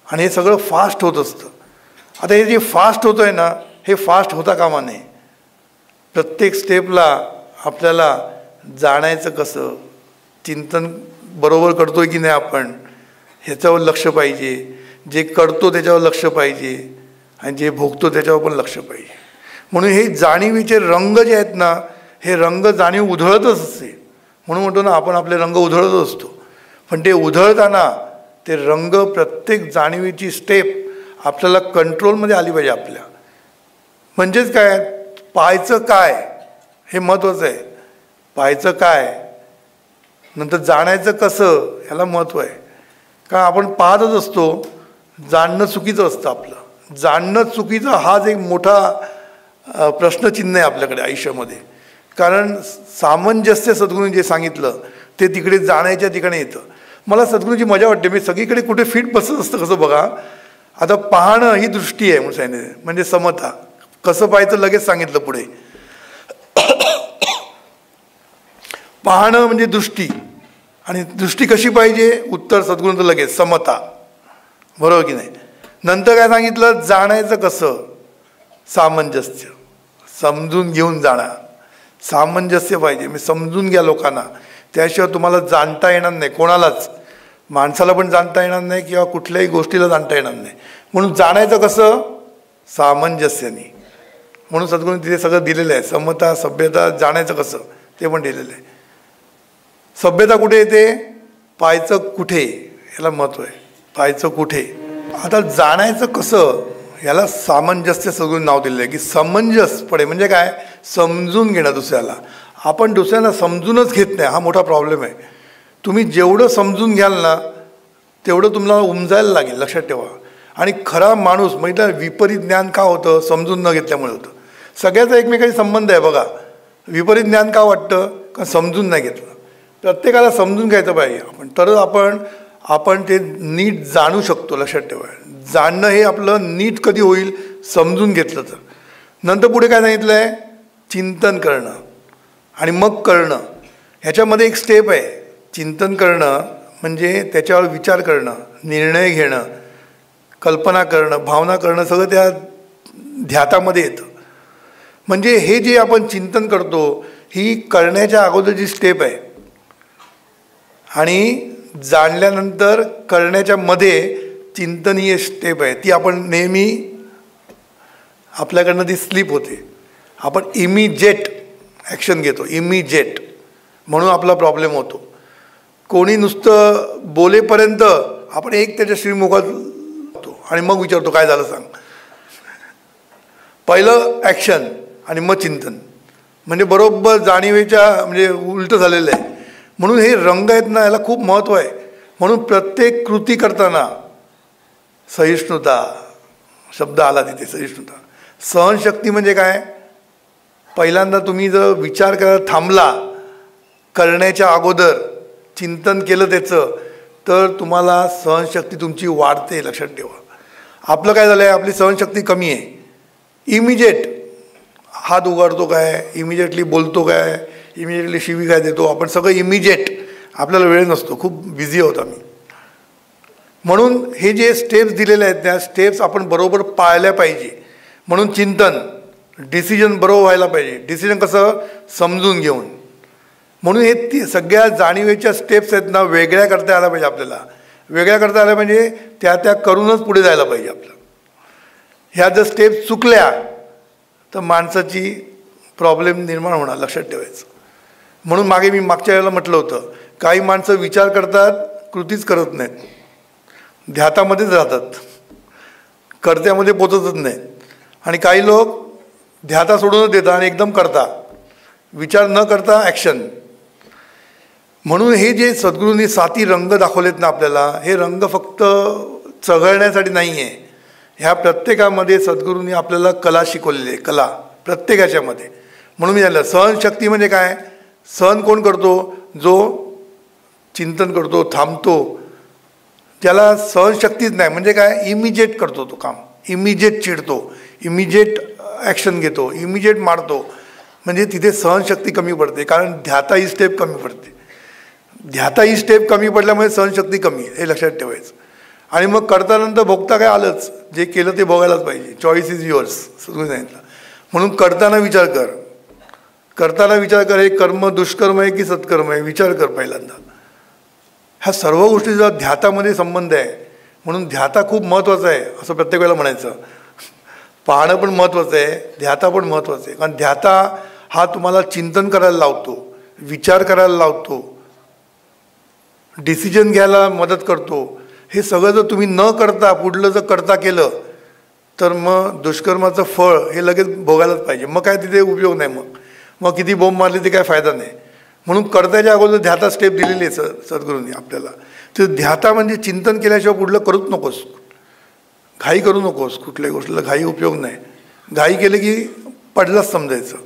आणि हे सगळं फास्ट होत असतं. आता हे जे फास्ट होतं आहे ना, हे फास्ट होता कामा नये. प्रत्येक स्टेपला आपल्याला जाणायचं कसं, चिंतन बरोबर करतोय की नाही आपण, ह्याच्यावर लक्ष पाहिजे. जे करतो त्याच्यावर लक्ष पाहिजे आणि जे भोगतो त्याच्यावर पण लक्ष पाहिजे. म्हणून हे जाणीवीचे रंग जे आहेत ना, हे रंग जाणीव उधळतच असते. म्हणून म्हणतो ना आपण आपले रंग उधळत असतो. पण ते उधळताना ते रंग, प्रत्येक जाणीवीची स्टेप आपल्याला कंट्रोलमध्ये आली पाहिजे आपल्या. म्हणजेच काय, पाहायचं काय हे महत्त्वाचं आहे. पाहायचं काय, नंतर जाणायचं कसं, ह्याला महत्त्व आहे. कारण आपण पाहतच असतो, जाणणं चुकीचं असतं. आपलं जाणणं चुकीचं हाच एक मोठा प्रश्नचिन्ह आहे आपल्याकडे आयुष्यामध्ये. कारण सामंजस्य सद्गुरूंनी जे सांगितलं ते तिकडे जाण्याच्या ठिकाणी येतं. मला सद्गुरूंची मजा वाटते, मी सगळीकडे कुठे फिट बसत असतं. कसं बघा, आता पाहणं ही दृष्टी आहे म्हणून सांगितलं, म्हणजे समता. कसं पाहायचं लगेच सांगितलं पुढे. पाहणं म्हणजे दृष्टी, आणि दृष्टी कशी पाहिजे, उत्तर सद्गुरूंचं लगेच समता, बरोबर की नाही. नंतर काय सांगितलं, जाणायचं कसं, सामंजस्य, समजून घेऊन जाणं. सामंजस्य पाहिजे, मी समजून घ्या लोकांना, त्याशिवाय तुम्हाला जाणता येणार नाही. कोणालाच, माणसाला पण जाणता येणार नाही किंवा कुठल्याही गोष्टीला जाणता येणार नाही. म्हणून जाणायचं कसं, सामंजस्याने. म्हणून सद्गुरूंनी तिथे सगळं दिलेलं आहे. समता, सभ्यता, जाणायचं कसं ते पण दिलेलं आहे. सभ्यता कुठे येते, पाहायचं कुठे, याला महत्त्व आहे. पाहायचं कुठे. आता जाणायचं कसं, याला सामंजस्य सगळं नाव दिलेलं आहे. की समंजसपणे म्हणजे काय, समजून घेणं दुसऱ्याला. आपण दुसऱ्यांना समजूनच घेत नाही, हा मोठा प्रॉब्लेम आहे. तुम्ही जेवढं समजून घ्याल ना, तेवढं तुम्हाला उमजायला लागेल, लक्षात ठेवा. आणि खरा माणूस म्हणजे विपरीत ज्ञान का होतं, समजून न घेतल्यामुळे होतं. सगळ्याचा एकमेकांशी संबंध आहे बघा. विपरीत ज्ञान का वाटतं, का समजून नाही घेतलं. प्रत्येकाला समजून घ्यायचं पाहिजे आपण, तरच आपण ते नीट जाणू शकतो. लक्षात ठेवा, जाणणं हे आपलं नीट कधी होईल, समजून घेतलं तर. नंतर पुढे काय सांगितलं आहे, चिंतन करणं आणि मग करणं. ह्याच्यामध्ये एक स्टेप आहे. चिंतन करणं म्हणजे त्याच्यावर विचार करणं, निर्णय घेणं, कल्पना करणं, भावना करणं, सगळं त्या ध्यातामध्ये येतं. म्हणजे हे जे आपण चिंतन करतो, ही करण्याच्या अगोदरची स्टेप आहे. आणि जाणल्यानंतर करण्याच्या मध्ये चिंतन ही स्टेप आहे. ती आपण नेहमी आपल्याकडनं ती स्लिप होते. आपण इमिजिएट ॲक्शन घेतो, इमिजिएट, म्हणून आपला प्रॉब्लेम होतो. कोणी नुसतं बोलेपर्यंत आपण एक त्याच्या श्रीमुखात होतो आणि मग विचारतो काय झालं सांग. पहिलं ॲक्शन आणि मग चिंतन, म्हणजे बरोबर जाणीवेच्या म्हणजे उलटं झालेलं आहे. म्हणून हे रंग आहेत ना, याला खूप महत्त्व आहे. म्हणून प्रत्येक कृती करताना सहिष्णुता शब्द आला तिथे, सहिष्णुता. सहनशक्ती म्हणजे काय? पहिल्यांदा तुम्ही जर विचार करायला थांबला, करण्याच्या अगोदर चिंतन केलं त्याचं, तर तुम्हाला सहनशक्ती तुमची वाढते. लक्षात ठेवा. आपलं काय झालं आहे, आपली सहनशक्ती कमी आहे. इमिजिएट हात उगाडतो काय, इमिजिएटली बोलतो काय, इमिजिएटली शिवी काय देतो आपण, सगळं इमिजिएट. आपल्याला वेळ नसतो, खूप बिझी आहोत आम्ही. म्हणून हे जे स्टेप्स दिलेले आहेत त्या स्टेप्स आपण बरोबर पाळल्या पाहिजे. म्हणून चिंतन, डिसिजन बरोबर व्हायला पाहिजे. डिसिजन कसं? समजून घेऊन. म्हणून हे सगळ्या जाणीवेच्या स्टेप्स आहेत ना, वेगळ्या करता आल्या पाहिजे. आपल्याला वेगळ्या करता आल्या म्हणजे त्या करूनच पुढे जायला पाहिजे आपलं. ह्या जर स्टेप्स चुकल्या तर माणसाची प्रॉब्लेम निर्माण होणार. लक्षात ठेवायचं. म्हणून मागे मी मागच्या वेळेला म्हटलं होतं, काही माणसं विचार करतात, कृतीच करत नाहीत, ध्यातामध्येच राहतात, कर्त्यामध्ये पोचतच नाहीत. आणि काही लोक ध्याता सोडूनच देतात आणि एकदम करता, विचार न करता ॲक्शन. म्हणून हे जे सद्गुरूंनी 7 रंग दाखवलेत ना आपल्याला, हे रंग फक्त चघळण्यासाठी नाही आहे. ह्या प्रत्येकामध्ये सद्गुरूंनी आपल्याला कला शिकवलेली आहे, कला प्रत्येकाच्यामध्ये. म्हणून मी झालं सहनशक्ती म्हणजे काय? सहन कोण करतो? जो चिंतन करतो, थांबतो, त्याला सहनशक्तीच नाही. म्हणजे काय? इमिजिएट करतो तो काम, इमिजिएट चिडतो, इमिजिएट ॲक्शन घेतो, इमिजिएट मारतो. म्हणजे तिथे सहनशक्ती कमी पडते, कारण ध्याता ही स्टेप कमी पडते. ध्याता ही स्टेप कमी पडल्यामुळे सहनशक्ती कमी, हे लक्षात ठेवायचं. आणि मग करतानंतर भोगता काय आलंच, जे केलं ते भोगायलाच पाहिजे. चॉईस इज युअर्स सगळं सांगितलं. म्हणून करताना विचार कर, करताना विचार कर, हे कर्म दुष्कर्म आहे की सत्कर्म आहे, विचार कर पहिल्यांदा. ह्या सर्व गोष्टीचा ध्यातामध्ये संबंध आहे. म्हणून ध्याता खूप महत्त्वाचा आहे असं प्रत्येक वेळेला म्हणायचं. पाहणं पण महत्त्वाचं आहे, ध्याता पण महत्त्वाचं आहे. कारण ध्याता हा तुम्हाला चिंतन करायला लावतो, विचार करायला लावतो, डिसिजन घ्यायला मदत करतो. हे सगळं जर तुम्ही न करता पुढलं जर करता केलं तर मग दुष्कर्माचं फळ हे लगेच भोगायलाच पाहिजे. मग काय तिथे उपयोग नाही. मग किती बोंब मारली ते काय फायदा नाही. म्हणून करताच्या अगोदर ध्याता स्टेप दिलेली आहे सद्गुरूंनी आपल्याला. तर ध्याता म्हणजे चिंतन केल्याशिवाय पुढलं करूच नकोस, घाई करू नकोस. कुठल्याही गोष्टीला घाई उपयोग नाही. घाई केलं की पडलाच समजायचं,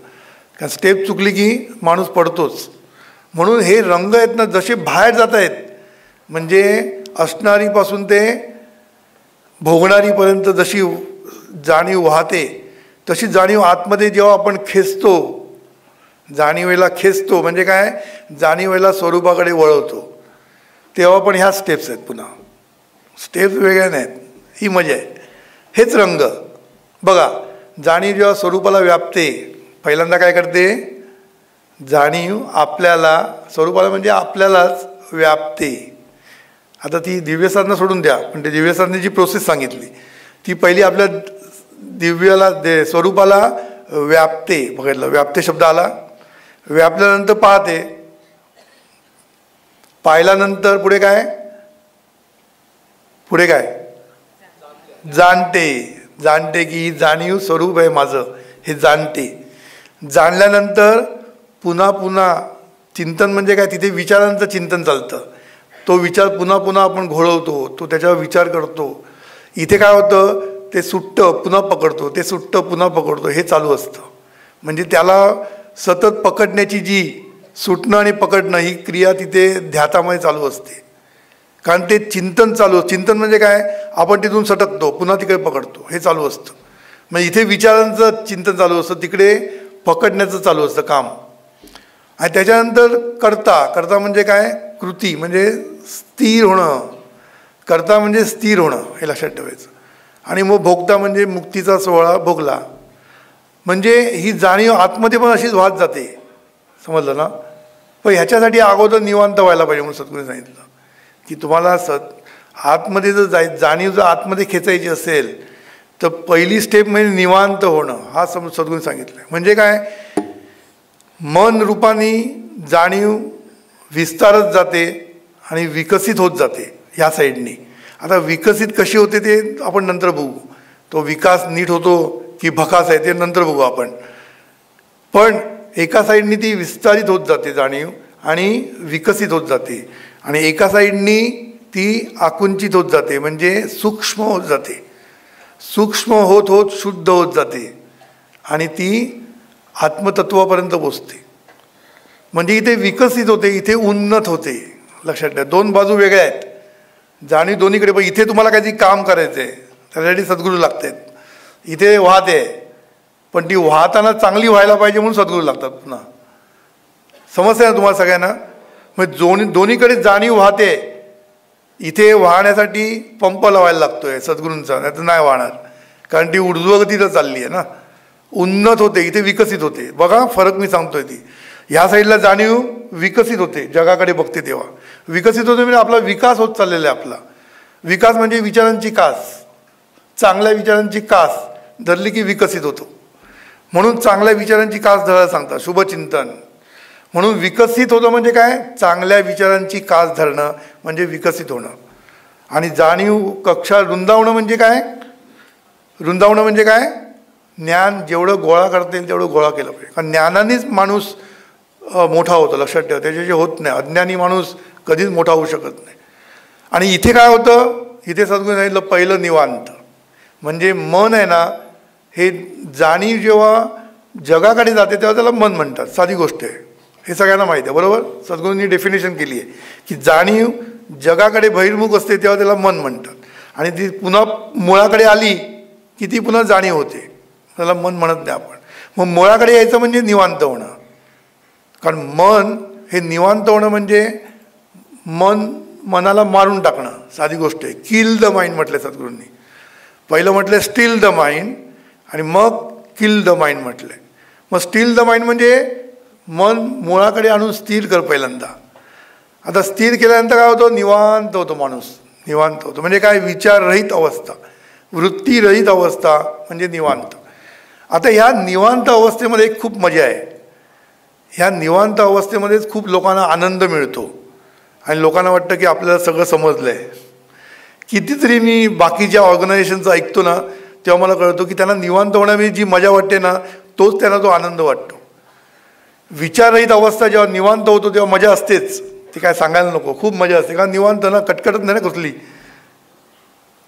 कारण स्टेप चुकली की माणूस पडतोच. म्हणून हे रंग आहेत ना, जसे बाहेर जात आहेत, म्हणजे असणारीपासून ते भोगणारीपर्यंत जशी जाणीव वाहते, तशी जाणीव आतमध्ये जेव्हा आपण खेचतो, जाणीवेला खेचतो म्हणजे काय, जाणीवेला स्वरूपाकडे वळवतो, तेव्हा पण ह्या स्टेप्स आहेत. पुन्हा स्टेप्स वेगळ्या नाहीत, ही मजा आहे. हेच रंग बघा. जाणीव जेव्हा स्वरूपाला व्यापते, पहिल्यांदा काय करते, जाणीव आपल्याला, स्वरूपाला म्हणजे आपल्यालाच व्यापते. आता ती दिव्यसाधना सोडून द्या, पण ते दिव्यसाधनेची प्रोसेस सांगितली, ती पहिली आपल्या दिव्याला स्वरूपाला व्यापते. बघितलं, व्यापते शब्द आला. व्यापल्यानंतर पाहते, पाहिल्यानंतर पुढे काय, पुढे काय, जाणते. जाणते की ही जाणीव स्वरूप आहे माझं, हे जाणते. जाणल्यानंतर पुन्हा पुन्हा चिंतन म्हणजे काय, तिथे विचारांचं चिंतन चालतं. तो विचार पुन्हा पुन्हा आपण घोळवतो, तो त्याच्यावर विचार करतो. इथे काय होतं, ते सुट्टं पुन्हा पकडतो, ते सुट्टं पुन्हा पकडतो, हे चालू असतं. म्हणजे त्याला सतत पकडण्याची जी सुटणं आणि पकडणं ही क्रिया तिथे ध्यातामध्ये चालू असते. कारण ते चिंतन चालू, चिंतन म्हणजे काय, आपण तिथून सटकतो, पुन्हा तिकडे पकडतो, हे चालू असतं. म्हणजे इथे विचारांचं चिंतन चालू असतं, तिकडे पकडण्याचं चालू असतं काम. आणि त्याच्यानंतर करता म्हणजे काय, कृती म्हणजे स्थिर होणं. करता म्हणजे स्थिर होणं, हे लक्षात ठेवायचं. आणि मग भोगता म्हणजे मुक्तीचा सोहळा भोगला. म्हणजे ही जाणीव आतमध्ये पण अशीच वाहत जाते, समजलं ना. पण ह्याच्यासाठी अगोदर निवांत व्हायला पाहिजे. म्हणून सद्गुरूंनी सांगितलं की तुम्हाला आतमध्ये जर जाणीव जर आतमध्ये खेचायची असेल तर पहिली स्टेप म्हणजे निवांत होणं, हा सद्गुरूंनी सांगितलं. म्हणजे काय, मन रूपाने जाणीव विस्तारत जाते आणि विकसित होत जाते ह्या साईडने. आता विकसित कशी होते ते आपण नंतर बघू. तो विकास नीट होतो की भकास आहे ते नंतर बघू आपण. पण एका साईडनी ती विस्तारित होत जाते जाणीव आणि विकसित होत जाते, आणि एका साईडनी ती आकुंचित होत जाते म्हणजे सूक्ष्म होत जाते. सूक्ष्म होत होत शुद्ध होत जाते आणि ती आत्मतत्वापर्यंत पोचते. म्हणजे इथे विकसित होते, इथे उन्नत होते. लक्षात ठेवा, दोन बाजू वेगळ्या आहेत. जाणीव दोन्हीकडे, पण इथे तुम्हाला काहीतरी काम करायचं आहे त्यासाठी सद्गुरू लागत आहेत. इथे वाहते पण ती वाहताना चांगली व्हायला पाहिजे म्हणून सद्गुरू लागतात. पुन्हा समजते ना तुम्हाला सगळ्यांना? मग दोन्हीकडे जाणीव वाहते. इथे वाहण्यासाठी पंप लावायला लागतोय सद्गुरूंचा, नाही तर नाही वाहणार, कारण ती ऊर्ध्वगतीला चालली आहे ना. उन्नत होते, इथे विकसित होते. बघा फरक मी सांगतोय. ती ह्या साईडला जाणीव विकसित होते, जगाकडे बघते तेव्हा विकसित होते म्हणजे आपला विकास होत चाललेला आहे. आपला विकास म्हणजे विचारांची कास, चांगल्या विचारांची कास धरली की विकसित होतो. म्हणून चांगल्या विचारांची कास धरायला सांगतात, शुभचिंतन. म्हणून विकसित होतं म्हणजे काय? चांगल्या विचारांची कास धरणं म्हणजे विकसित होणं. आणि जाणीव कक्षा रुंदावणं म्हणजे काय? रुंदावणं म्हणजे काय? ज्ञान जेवढं गोळा करता येईल तेवढं गोळा केलं पाहिजे, कारण ज्ञानानेच माणूस मोठा होतो. लक्षात ठेवा, त्याच्याशी होत नाही. अज्ञानी माणूस कधीच मोठा होऊ शकत नाही. आणि इथे काय होतं? इथे सद्गुरू सांगितलं पहिलं निवांत. म्हणजे मन आहे ना, हे जाणीव जेव्हा जगाकडे जाते तेव्हा त्याला मन म्हणतात. साधी गोष्ट आहे, हे सगळ्यांना माहिती आहे, बरोबर? सद्गुरूंनी डेफिनेशन केली आहे की जाणीव जगाकडे बहिर्मुख असते तेव्हा त्याला मन म्हणतात, आणि ती पुन्हा मुळाकडे आली की ती पुन्हा जाणीव होते, त्याला मन म्हणत नाही आपण. मग मुळाकडे यायचं म्हणजे निवांत होणं. कारण मन हे निवांत होणं म्हणजे मनाला मारून टाकणं. साधी गोष्ट आहे. किल द माइंड म्हटलं सद्गुरूंनी. पहिलं म्हटलं स्टील द माइंड, आणि मग किल द माइंड म्हटलं. मग स्टील द माइंड म्हणजे मन मुळाकडे आणून स्थिर कर पहिल्यांदा. आता स्थिर केल्यानंतर काय होतं? निवांत होतो माणूस. निवांत होतो म्हणजे काय? विचाररहित अवस्था, वृत्तीरहित अवस्था म्हणजे निवांत. आता ह्या निवांत अवस्थेमध्ये एक खूप मजा आहे. ह्या निवांत अवस्थेमध्येच खूप लोकांना आनंद मिळतो आणि लोकांना वाटतं की आपल्याला सगळं समजलं आहे. कितीतरी मी बाकीच्या ऑर्गनायझेशनचं ऐकतो ना, तेव्हा मला कळतो की त्यांना निवांत होण्यामध्ये जी मजा वाटते ना, तोच त्यांना तो आनंद वाटतो. विचाररहित अवस्था जेव्हा निवांत होतो तेव्हा मजा असतेच, ती काय सांगायला नको. खूप मजा असते, कारण निवांत ना, कटकटत नाही ना कसली.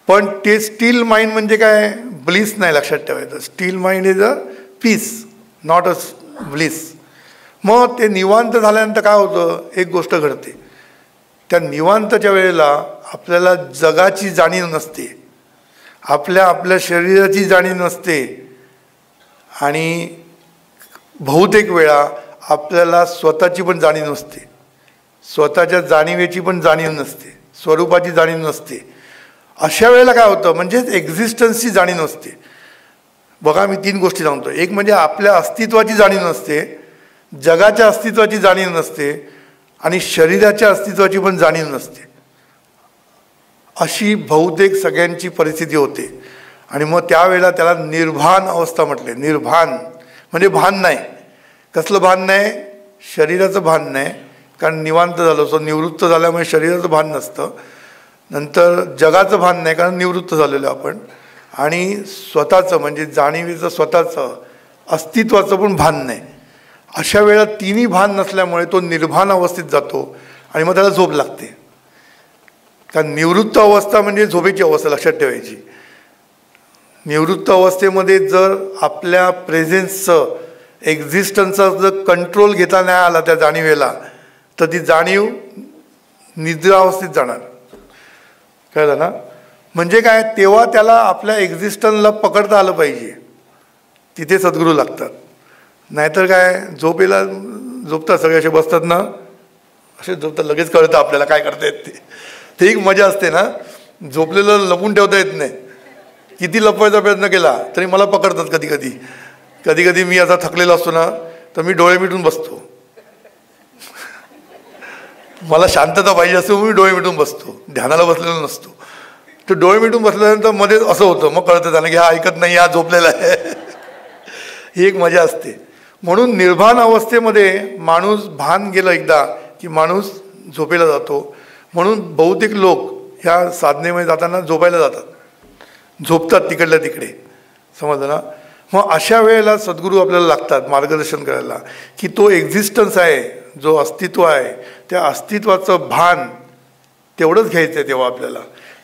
पण ते स्टील माइंड म्हणजे काय? ब्लिस नाही. लक्षात ठेवायचं, still mind is a peace, not a bliss. मग ते निवांत झाल्यानंतर काय होतं? एक गोष्ट घडते. त्या निवांतच्या वेळेला आपल्याला जगाची जाणीव नसते, आपल्या शरीराची जाणीव नसते, आणि बहुतेक वेळा आपल्याला स्वतःची पण जाणीव नसते, स्वतःच्या जाणीवेची पण जाणीव नसते, स्वरूपाची जाणीव नसते. अशा वेळेला काय होतं? म्हणजेच एक्झिस्टन्सची जाणीव नसते. बघा मी 3 गोष्टी सांगतो. एक म्हणजे आपल्या अस्तित्वाची जाणीव नसते, जगाच्या अस्तित्वाची जाणीव नसते, आणि शरीराच्या अस्तित्वाची पण जाणीव नसते. अशी बहुतेक सगळ्यांची परिस्थिती होते. आणि मग त्यावेळेला त्याला निर्भान अवस्था म्हटले. निर्भान म्हणजे भान नाही. कसलं भान नाही? शरीराचं भान नाही, कारण निवांत झालं असं, निवृत्त झाल्यामुळे शरीराचं भान नसतं. नंतर जगाचं भान नाही, कारण निवृत्त झालेलं आपण. आणि स्वतःचं म्हणजे जाणीवेचं, स्वतःचं अस्तित्वाचं पण भान नाही. अशा वेळेला तिन्ही भान नसल्यामुळे तो निर्भान अवस्थेत जातो आणि मग त्याला झोप लागते. कारण निवृत्त अवस्था म्हणजे झोपेची अवस्था. लक्षात ठेवायची, निवृत्त अवस्थेमध्ये जर आपल्या प्रेझेन्सचं, एक्झिस्टन्सचा जर कंट्रोल घेता नाही आला त्या जाणीवेला, तर ती जाणीव निद्रा अवस्थेत जाणार. कळलं ना? म्हणजे काय? तेव्हा त्याला आपल्या एक्झिस्टन्सला पकडता आलं पाहिजे. तिथे सद्गुरू लागतात. नाहीतर काय, झोपतात सगळे असे बसतात ना, असे झोपतात. लगेच कळतं आपल्याला काय करता येत ते. ते एक मजा असते ना, झोपलेलं लपून ठेवता येत नाही. किती लपवायचा प्रयत्न केला तरी मला पकडतात. कधी कधी मी असा थकलेला असतो ना, तर मी डोळे मिटून बसतो. मला शांतता पाहिजे असते, मी डोळे मिटून बसतो, ध्यानाला बसलेलो नसतो. तर डोळे मिटून बसल्यानंतर मध्ये असं होतं, मग कळतं त्याला की हा ऐकत नाही, हा झोपलेला आहे. ही एक मजा असते. म्हणून निर्भान अवस्थेमध्ये माणूस भान गेलं एकदा की माणूस झोपेला जातो. म्हणून बहुतेक लोक ह्या साधनेमध्ये जाताना झोपायला जातात, झोपतात तिकडल्या तिकडे. समजलं ना? मग अशा वेळेला सद्गुरू आपल्याला लागतात मार्गदर्शन करायला, की तो एक्झिस्टन्स आहे, जो अस्तित्व आहे, त्या अस्तित्वाचं भान तेवढंच घ्यायचं आहे तेव्हा आपल्याला.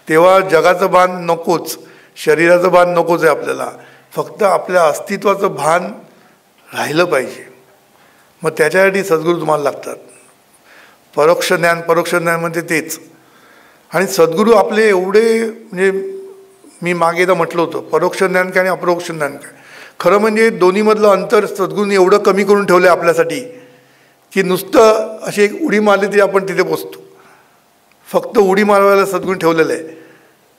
तेव्हा जगाचं भान नकोच, शरीराचं भान नकोच आहे आपल्याला, फक्त आपल्या अस्तित्वाचं भान राहिलं पाहिजे. मग त्याच्यासाठी सद्गुरू तुम्हाला लागतात. परोक्ष ज्ञान म्हणजे तेच. आणि सद्गुरू आपले एवढे, म्हणजे मी मागे एकदा म्हटलं होतं, परोक्ष ज्ञान काय आणि अपरोक्ष ज्ञान काय. खरं म्हणजे दोन्हीमधलं अंतर सद्गुरूंनी एवढं कमी करून ठेवलं आहे आपल्यासाठी, की नुसतं अशी एक उडी मारली तरी आपण तिथे पोचतो. फक्त उडी मारवायला सद्गुरू ठेवलेलं आहे,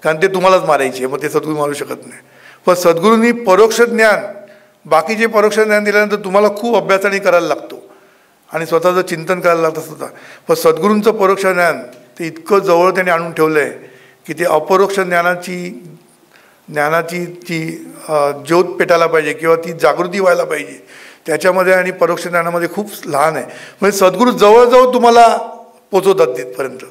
कारण ते तुम्हालाच मारायची आहे, मग ते सद्गुरू मारू शकत नाही. पण सद्गुरूंनी परोक्ष ज्ञान, बाकीचे परोक्ष ज्ञान दिल्यानंतर तुम्हाला खूप अभ्यासाने करायला लागतो आणि स्वतःचं चिंतन करायला लागतं स्वतः. पण सद्गुरूंचं परोक्ष ज्ञान ते इतकं जवळ त्याने आणून ठेवलं आहे की ते अपरोक्ष ज्ञानाची जी ज्योत पेटायला पाहिजे किंवा ती जागृती व्हायला पाहिजे त्याच्यामध्ये, आणि परोक्ष ज्ञानामध्ये खूप लहान आहे. म्हणजे सद्गुरू जवळजवळ तुम्हाला पोचवतात तिथपर्यंत,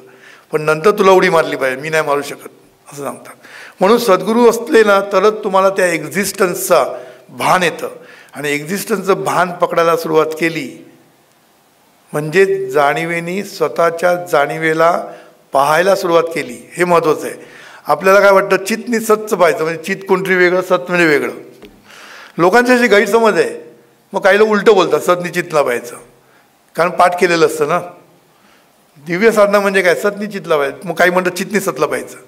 पण नंतर तुला उडी मारली पाहिजे, मी नाही मारू शकत असं सांगतात. म्हणून सद्गुरू असले ना तरच तुम्हाला त्या एक्झिस्टन्सचा भान येतं. आणि एक्झिस्टन्सचं भान पकडायला सुरुवात केली म्हणजे जाणीवेनी स्वतःच्या जाणीवेला पाहायला सुरुवात केली. हे महत्त्वाचं आहे. आपल्याला काय वाटतं, चित्तनी सतचं पाहायचं, म्हणजे चित्त कोणतरी वेगळं, सत म्हणजे वेगळं. लोकांची अशी गैरसमज आहे. मग काहीला उलटं बोलतात, सतनी चित्तला पाहायचं, कारण पाठ केलेलं असतं ना. दिव्य साधना म्हणजे काय, सतनी चित्तला पाहिजे. मग काही म्हणतात चित्तनी सतला पाहायचं.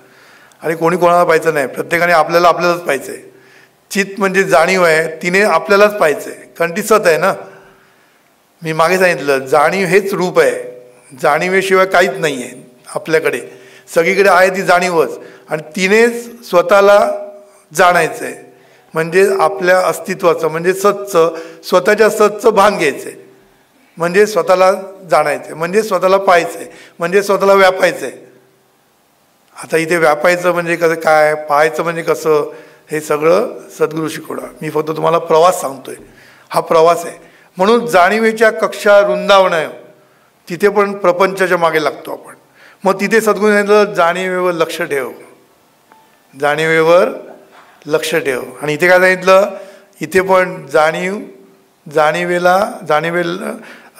आणि कोणी कोणाला पाहायचं नाही, प्रत्येकाने आपल्यालाच पाहायचं आहे. चित्त म्हणजे जाणीव आहे, तिने आपल्यालाच पाहायचं आहे, कारण ती सत आहे ना. मी मागे सांगितलं, जाणीव हेच रूप आहे, जाणीवेशिवाय काहीच नाही आहे आपल्याकडे. सगळीकडे आहे ती जाणीवच, आणि तिनेच स्वतःला जाणायचं आहे. म्हणजे आपल्या अस्तित्वाचं, म्हणजे सतचं, स्वतःच्या सतचं भान घ्यायचं आहे, म्हणजे स्वतःला जाणायचं आहे, म्हणजे स्वतःला पाहायचं आहे, म्हणजे स्वतःला व्यापायचं आहे. आता इथे व्यापायचं म्हणजे कसं काय, पाहायचं म्हणजे कसं, हे सगळं सद्गुरू शिकवणार. मी फक्त तुम्हाला प्रवास सांगतोय, हा प्रवास आहे. म्हणून जाणीवेच्या कक्षा रुंदावण आहे, तिथे पण प्रपंचाच्या मागे लागतो आपण. मग तिथे सद्गुरू सांगितलं, जाणीवेवर लक्ष ठेव, जाणीवेवर लक्ष ठेव. आणि इथे काय सांगितलं, इथे पण जाणीवेला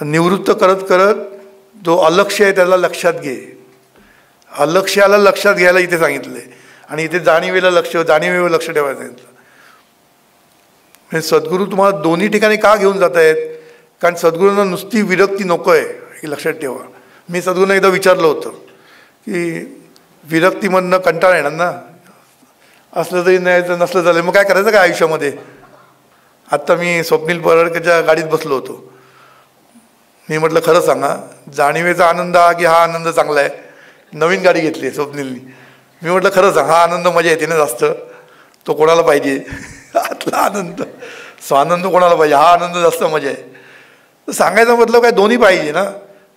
निवृत्त करत करत जो अलक्ष्य आहे त्याला लक्षात घे. अलक्ष्याला लक्षात घ्यायला इथे सांगितलंय, आणि इथे जाणीवेवर लक्ष ठेवायला सांगितलं. म्हणजे सद्गुरू तुम्हाला दोन्ही ठिकाणी का घेऊन जात आहेत, कारण सद्गुरूंना नुसती विरक्ती नको आहे, हे लक्षात ठेवा. मी सद्गुरूंना एकदा विचारलं होतं की विरक्तीमधनं कंटाळा येणार ना, असलं तरी नाही, नसलं झालं मग काय करायचं काय आयुष्यामध्ये. आत्ता मी स्वप्नील परडकरच्या गाडीत बसलो होतो. मी म्हटलं, खरं सांगा, जाणीवेचा आनंद हा की हा आनंद चांगला आहे. नवीन गाडी घेतली आहे स्वप्नीलनी. मी म्हटलं, खरं सांग, हा आनंद मजा येते ना जास्त, तो कोणाला पाहिजे, आतला आनंद, स्वानंद कोणाला पाहिजे, हा आनंद जास्त मजा आहे. तर सांगायचा मतलब काय, दोन्ही पाहिजे ना.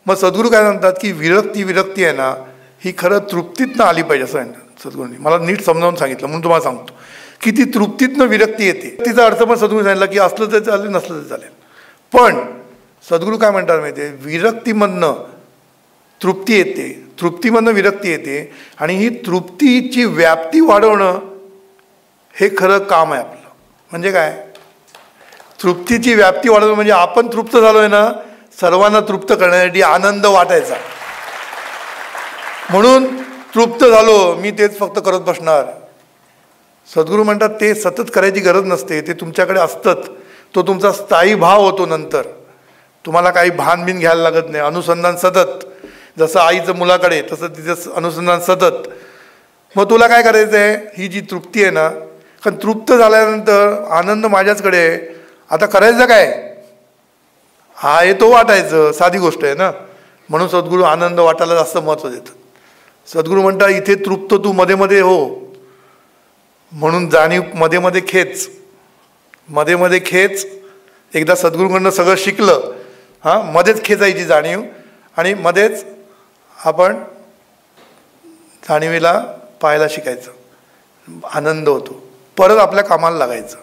मग सद्गुरू काय म्हणतात की विरक्ती आहे ना, ही खरं तृप्तीतनं आली पाहिजे असं आहे सद्गुरूंनी. मला नीट समजावून सांगितलं, म्हणून तुम्हाला सांगतो की ती तृप्तीतनं विरक्ती येते. तिचा अर्थ पण सद्गुरू सांगितलं की असलं तर चालेल, नसलं तर चालेल. पण सद्गुरू काय म्हणतात माहिती आहे, विरक्तीमधनं तृप्ती येते, तृप्तीमधनं विरक्ती येते, आणि ही तृप्तीची व्याप्ती वाढवणं हे खरं काम आहे आपलं. म्हणजे काय, तृप्तीची व्याप्ती वाढवणं म्हणजे आपण तृप्त झालोय ना, सर्वांना तृप्त करण्यासाठी आनंद वाटायचा. म्हणून तृप्त झालो, मी तेच फक्त करत बसणार. सद्गुरू म्हणतात ते सतत करायची गरज नसते, ते तुमच्याकडे असतं, तो तुमचा स्थायी भाव होतो. नंतर तुम्हाला काही भान घ्यायला लागत नाही, अनुसंधान सतत. जसं आईचं मुलाकडे, तसं तिचं अनुसंधान सतत. मग तुला काय करायचं आहे, ही जी तृप्ती आहे ना, कारण तृप्त झाल्यानंतर आनंद माझ्याचकडे आहे, आता करायचं काय, हा येतो वाटायचं, साधी गोष्ट आहे ना. म्हणून सद्गुरू आनंद वाटायला जास्त महत्त्व देतात. सद्गुरू म्हणतात इथे तृप्त तू मध्ये मध्ये हो, म्हणून जाणीव मध्ये मध्ये खेच. एकदा सद्गुरूकडनं सगळं शिकलं, हां, मध्येच खेचायची जाणीव, आणि मध्येच आपण जाणीवेला पाहायला शिकायचं, आनंद होतो. परत आपल्या कामाला लागायचं,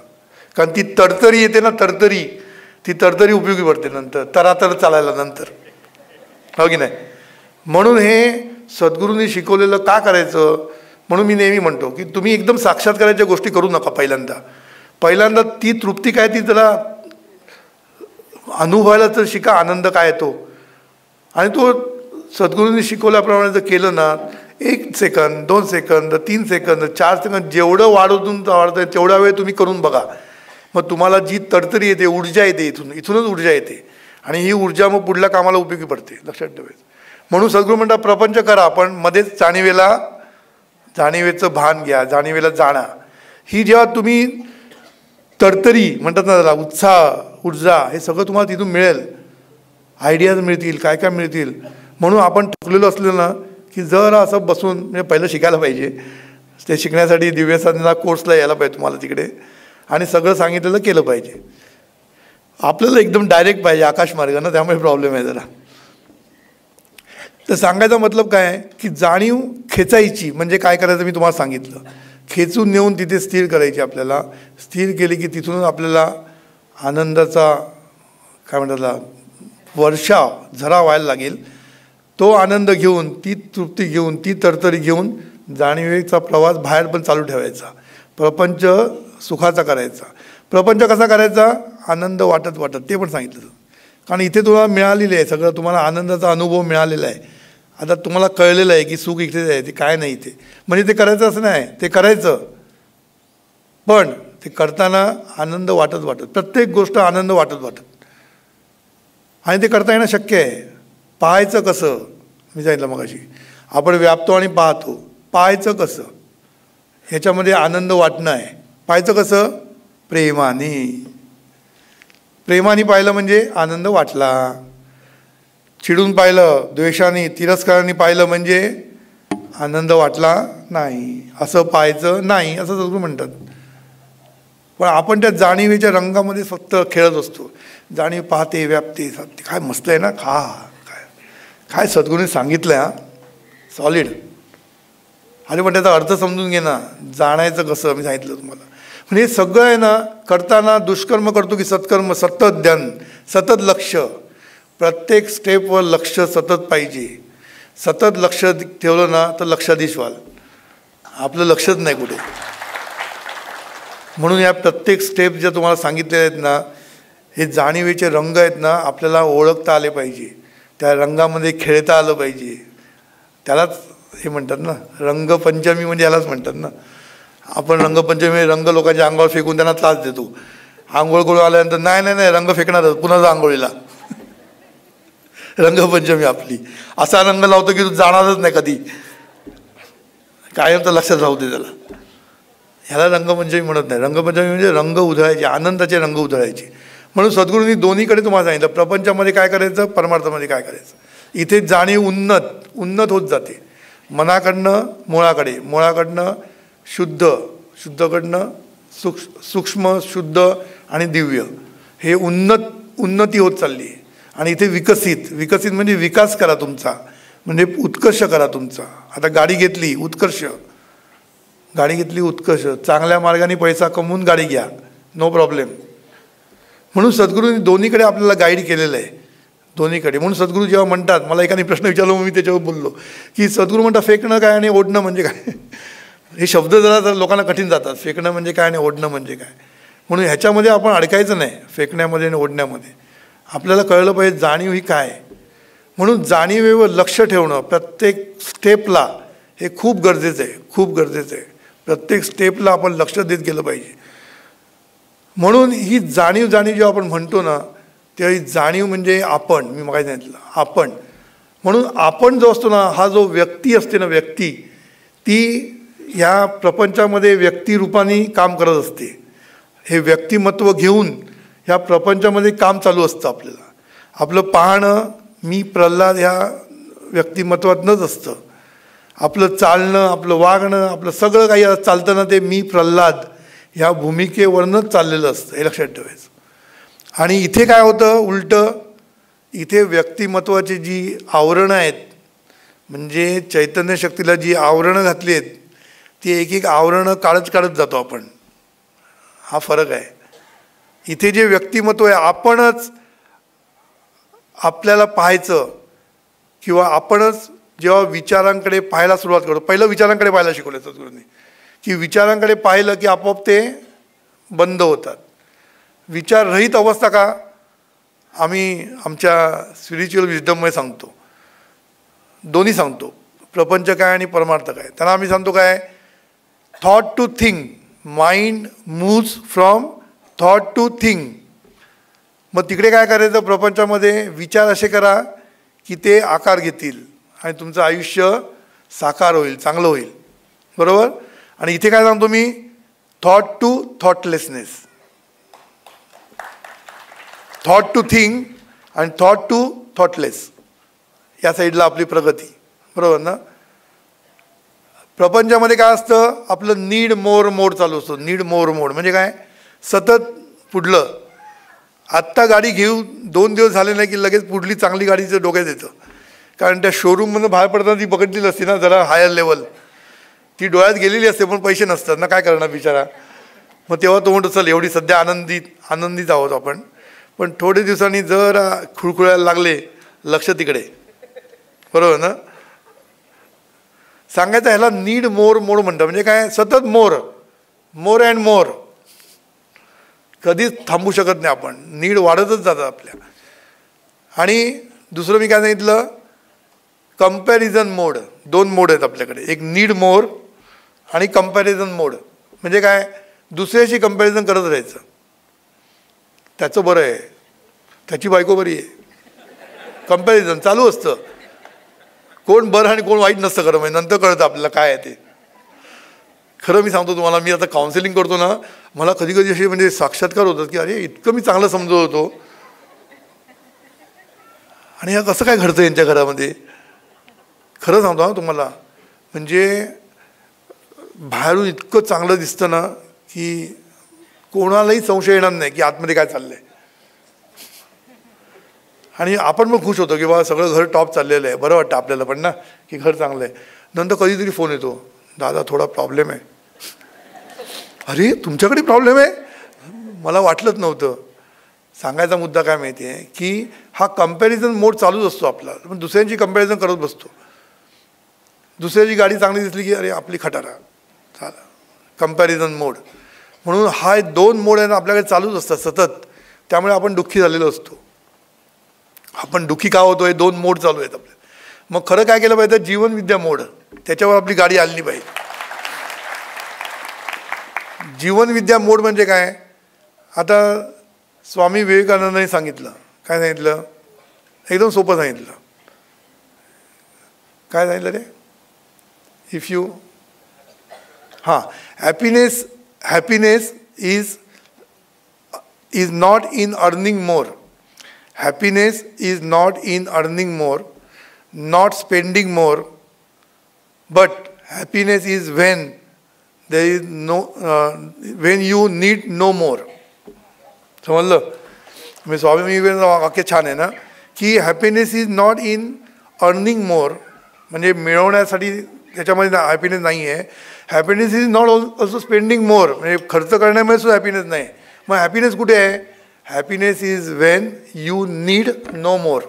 कारण ती तरतरी येते ना, ती तरतरी उपयोगी पडते नंतर, तरातर चालायला नंतर, हो की नाही. म्हणून हे सद्गुरूंनी शिकवलेलं का करायचं. म्हणून मी नेहमी म्हणतो की तुम्ही एकदम साक्षात्काराच्या गोष्टी करू नका पहिल्यांदा. पहिल्यांदा ती तृप्ती काय ती त्याला अनुभवायला तर शिका, आनंद काय येतो. आणि तो सद्गुरूंनी शिकवल्याप्रमाणे जर केलं ना, 1 सेकंद 2 सेकंद 3 सेकंद 4 सेकंद जेवढं वाढवून वाढतं तेवढा वेळ तुम्ही करून बघा. मग तुम्हाला जी तरतरी येते, ऊर्जा येते, इथूनच ऊर्जा येते. आणि ही ऊर्जा मग पुढल्या कामाला उपयोगी पडते, लक्षात ठेवायचं. म्हणून सद्गुरू म्हणतात प्रपंच करा, पण मध्येच जाणीवेचं भान घ्या, जाणीवेला जाणा. ही जेव्हा तुम्ही तरतरी म्हणतात ना त्याला, उत्साह ऊर्जा, हे सगळं तुम्हाला तिथून मिळेल. आयडियाज मिळतील, काय काय मिळतील. म्हणून आपण थकलेलो असलेलो ना की जरा असं बसून, म्हणजे पहिलं शिकायला पाहिजे. ते शिकण्यासाठी दिव्य साधना कोर्सला यायला पाहिजे तुम्हाला तिकडे, आणि सगळं सांगितलेलं केलं पाहिजे. आपल्याला एकदम डायरेक्ट पाहिजे आकाशमार्ग ना, त्यामुळे प्रॉब्लेम आहे जरा. तर सांगायचा मतलब काय आहे की जाणीव खेचायची म्हणजे काय करायचं मी तुम्हाला सांगितलं. खेचून नेऊन तिथे स्थिर करायची. आपल्याला स्थिर केली की तिथूनच आपल्याला आनंदाचा काय म्हणतात वर्षाव झरा व्हायला लागेल. तो आनंद घेऊन, ती तृप्ती घेऊन, ती तरतरी घेऊन जाणीवेचा प्रवास बाहेर पण चालू ठेवायचा. प्रपंच सुखाचा करायचा. प्रपंच कसा करायचा? आनंद वाटत वाटत, ते पण सांगितलं. कारण इथे तुम्हाला मिळालेलं आहे सगळं, तुम्हाला आनंदाचा अनुभव मिळालेला आहे. आता तुम्हाला कळलेलं आहे की सुख इथेच आहे, ते काय नाही ते. म्हणजे ते करायचं असं नाही, ते करायचं, पण ते करताना आनंद वाटत वाटत, प्रत्येक गोष्ट आनंद वाटत वाटत. आणि ते करता येणं शक्य आहे. पाहायचं कसं मी सांगितलं मगाशी, आपण व्यापतो आणि पाहतो. पाहायचं कसं, ह्याच्यामध्ये आनंद वाटणं आहे. पाहायचं कसं? प्रेमाने. प्रेमाने पाहिलं म्हणजे आनंद वाटला. चिडून पाहिलं, द्वेषाने तिरस्काराने पाहिलं म्हणजे आनंद वाटला नाही. असं पाहायचं नाही, असं सगळं म्हणतात. पण आपण त्या जाणीवेच्या रंगामध्ये फक्त खेळत असतो. जाणीव पाहते, व्यापते, काय मस्त आहे ना, काय सद्गुरूंनी सांगितलं आहे, सॉलिड. अरे पण त्याचा अर्थ समजून घे ना, जाणायचं कसं मी सांगितलं तुम्हाला. म्हणजे सगळं आहे ना, करताना दुष्कर्म करतो की सत्कर्म, सतत ध्यान, सतत लक्ष. प्रत्येक स्टेपवर लक्ष सतत पाहिजे. सतत लक्ष ठेवलं ना तर लक्षाधीश व्हाल. आपलं लक्षच नाही कुठे. म्हणून या प्रत्येक स्टेप ज्या तुम्हाला सांगितलेल्या आहेत ना, हे जाणीवेचे रंग आहेत ना, आपल्याला ओळखता आले पाहिजे. त्या रंगामध्ये खेळता आलं पाहिजे. त्यालाच हे म्हणतात ना रंगपंचमी, म्हणजे यालाच म्हणतात ना. आपण रंगपंचमी रंग लोकांच्या अंगावर फेकून त्यांना त्रास देतो. आंघोळ करून आल्यानंतर नाही नाही नाही रंग फेकणारच, पुन्हा जा आंघोळीला. रंगपंचमी आपली असा रंग लावतो की तू जाणारच नाही कधी, कायम तर लक्षात राहू दे त्याला. ह्याला रंगपंचमी म्हणत नाही. रंगपंचमी म्हणजे रंग उधळायचे, आनंदाचे रंग उधळायचे. म्हणून सद्गुरूंनी दोन्हीकडे तुम्हाला सांगितलं, प्रपंचामध्ये काय करायचं, परमार्थामध्ये काय करायचं. इथे जाणीव उन्नत होत जाते. मनाकडनं मुळाकडे, मुळाकडनं शुद्ध, शुद्धकडनं सूक्ष्म, शुद्ध आणि दिव्य, हे उन्नती होत चालली आहे. आणि इथे विकसित म्हणजे विकास करा तुमचा, म्हणजे उत्कर्ष करा तुमचा. आता गाडी घेतली उत्कर्ष, चांगल्या मार्गाने पैसा कमवून गाडी घ्या, नो प्रॉब्लेम. म्हणून सद्गुरूंनी दोन्हीकडे आपल्याला गाईड केलेलं आहे, दोन्हीकडे. म्हणून सद्गुरू जेव्हा म्हणतात, मला एकाने प्रश्न विचारला मी त्याच्यावर बोललो की सद्गुरू म्हणतात फेकणं काय आणि ओढणं म्हणजे काय. हे शब्द जरा लोकांना कठीण जातात. फेकणं म्हणजे काय आणि ओढणं म्हणजे काय. म्हणून ह्याच्यामध्ये आपण अडकायचं नाही, फेकण्यामध्ये आणि ओढण्यामध्ये. आपल्याला कळलं पाहिजे जाणीव ही काय. म्हणून जाणीवेवर लक्ष ठेवणं प्रत्येक स्टेपला हे खूप गरजेचं आहे. प्रत्येक स्टेपला आपण लक्ष देत गेलं पाहिजे. म्हणून ही जाणीव जेव्हा आपण म्हणतो ना, तेव्हा ही जाणीव म्हणजे आपण, मी मगाशी सांगितलं आपण. म्हणून आपण जो असतो ना, हा जो व्यक्ती असते ना, व्यक्ती ती ह्या प्रपंचामध्ये व्यक्तिरूपाने काम करत असते. हे व्यक्तिमत्व घेऊन ह्या प्रपंचामध्ये काम चालू असतं आपल्याला. आपलं पाहणं मी प्रल्हाद ह्या व्यक्तिमत्वातनंच असतं. आपलं चालणं, आपलं वागणं, आपलं सगळं काही चालतं ना, ते मी प्रल्हाद ह्या भूमिकेवरनंच चाललेलं असतं, हे लक्षात ठेवायचं. आणि इथे काय होतं उलटं, इथे व्यक्तिमत्वाची जी आवरणं आहेत, म्हणजे चैतन्य शक्तीला जी आवरणं घातली आहेत, ती एक एक आवरणं काढत जातो आपण. हा फरक आहे. इथे जे व्यक्तिमत्व आहे, आपणच आपल्याला पाहायचं, किंवा आपणच जेव्हा विचारांकडे पाहायला सुरुवात करतो. पहिलं विचारांकडे पाहायला शिकवलं सद्गुरूंनी, की विचारांकडे पाहिलं की आपोआप ते बंद होतात. विचाररहित अवस्था का? आम्ही आमच्या स्पिरिच्युअल विजडममध्ये सांगतो, दोन्ही सांगतो, प्रपंच काय आणि परमार्थ काय. त्यांना आम्ही सांगतो काय, thought to think, mind moves from thought to think. मग तिकडे काय करायचं, प्रपंचामध्ये विचार असे करा की ते आकार घेतील आणि तुमचं आयुष्य साकार होईल, चांगलं होईल, बरोबर. आणि इथे काय सांगतो मी, thought to thoughtlessness, thought to think आणि थॉट टू थॉटलेस, या साईडला आपली प्रगती, बरोबर ना. प्रपंचामध्ये काय असतं, आपलं नीड मोर मोड चालू असतो. नीड मोर मोड म्हणजे काय, सतत पुढलं. आत्ता गाडी घेऊ 2 दिवस झाले नाही की लगेच पुढली चांगली गाडीचं डोक्यात येतं. कारण त्या शोरूममधून बाहेर पडताना ती बघितलेली असते ना, जरा हायर लेवल, ती डोळ्यात गेलेली असते, पण पैसे नसतात ना, काय करणार बिचारा. मग तेव्हा तो म्हणतो चल एवढी सध्या आनंदीत आहोत आपण, पण थोडे दिवसांनी जरा खुळखुळायला लागले, लक्ष तिकडे, बरोबर ना. सांगायचं ह्याला नीड मोर मोड म्हणतात. म्हणजे काय, सतत मोर मोर अँड मोर, कधीच थांबू शकत नाही आपण, नीड वाढतच जातं आपल्या. आणि दुसरं मी काय सांगितलं, कंपॅरिझन मोड. 2 मोड आहेत आपल्याकडे, एक नीड मोर आणि कंपॅरिझन मोड. म्हणजे काय, दुसऱ्याशी कंपॅरिझन करत राहायचं, त्याचं बरं आहे, त्याची बायको बरी आहे, कंपॅरिझन चालू असतं. कोण बरं आणि कोण वाईट नसतं खरं, म्हणजे नंतर कळतं आपल्याला काय आहे ते. खरं मी सांगतो तुम्हाला, मी आता काउन्सिलिंग करतो ना, मला कधी कधी असे म्हणजे साक्षात्कार होतात की अरे इतकं मी चांगलं समजत होतो आणि ह्या कसं काय घडतं यांच्या घरामध्ये. खरं सांगतो ना तुम्हाला, म्हणजे बाहेरून इतकं चांगलं दिसतं ना की कोणालाही संशय येणार नाही की आतमध्ये काय चाललं आहे. आणि आपण पण खुश होतो की बाबा सगळं घर टॉप चाललेलं आहे, बरं वाटतं आपल्याला पण ना की घर चांगलं आहे. नंतर कधीतरी फोन येतो, दादा थोडा प्रॉब्लेम आहे. अरे तुमच्याकडे प्रॉब्लेम आहे, मला वाटलंच नव्हतं. सांगायचा मुद्दा काय माहिती आहे की हा कंपॅरिझन मोड चालूच असतो आपला, पण दुसऱ्यांची कंपॅरिझन करत बसतो. दुसऱ्याची गाडी चांगली दिसली की अरे आपली खटारा झाला, कंपॅरिझन मोड. म्हणून हा 2 मोड आहे ना आपल्याकडे चालूच असतात सतत, त्यामुळे आपण दुःखी झालेलो असतो. आपण दुःखी का होतो, हे 2 मोड चालू आहेत आपले. मग खरं काय केलं पाहिजे, जीवनविद्या मोड, त्याच्यावर आपली गाडी आली पाहिजे. जीवनविद्या मोड म्हणजे काय, आता स्वामी विवेकानंदांनी सांगितलं, काय सांगितलं, एकदम सोपं सांगितलं. काय सांगितलं रे, if you happiness is not in earning more. Happiness is not in earning more, not spending more, but happiness is when there is when you need no more. समजलं. मी स्वामी विवेकानंदांचं वाक्य छान आहे ना की happiness is not in earning मोर, म्हणजे मिळवण्यासाठी त्याच्यामध्ये हॅपीनेस नाही आहे. Happiness is not also spending more, म्हणजे खर्च करण्यामुळे सुद्धा हॅपीनेस नाही. मग हॅपीनेस कुठे आहे, happiness is when you need no more.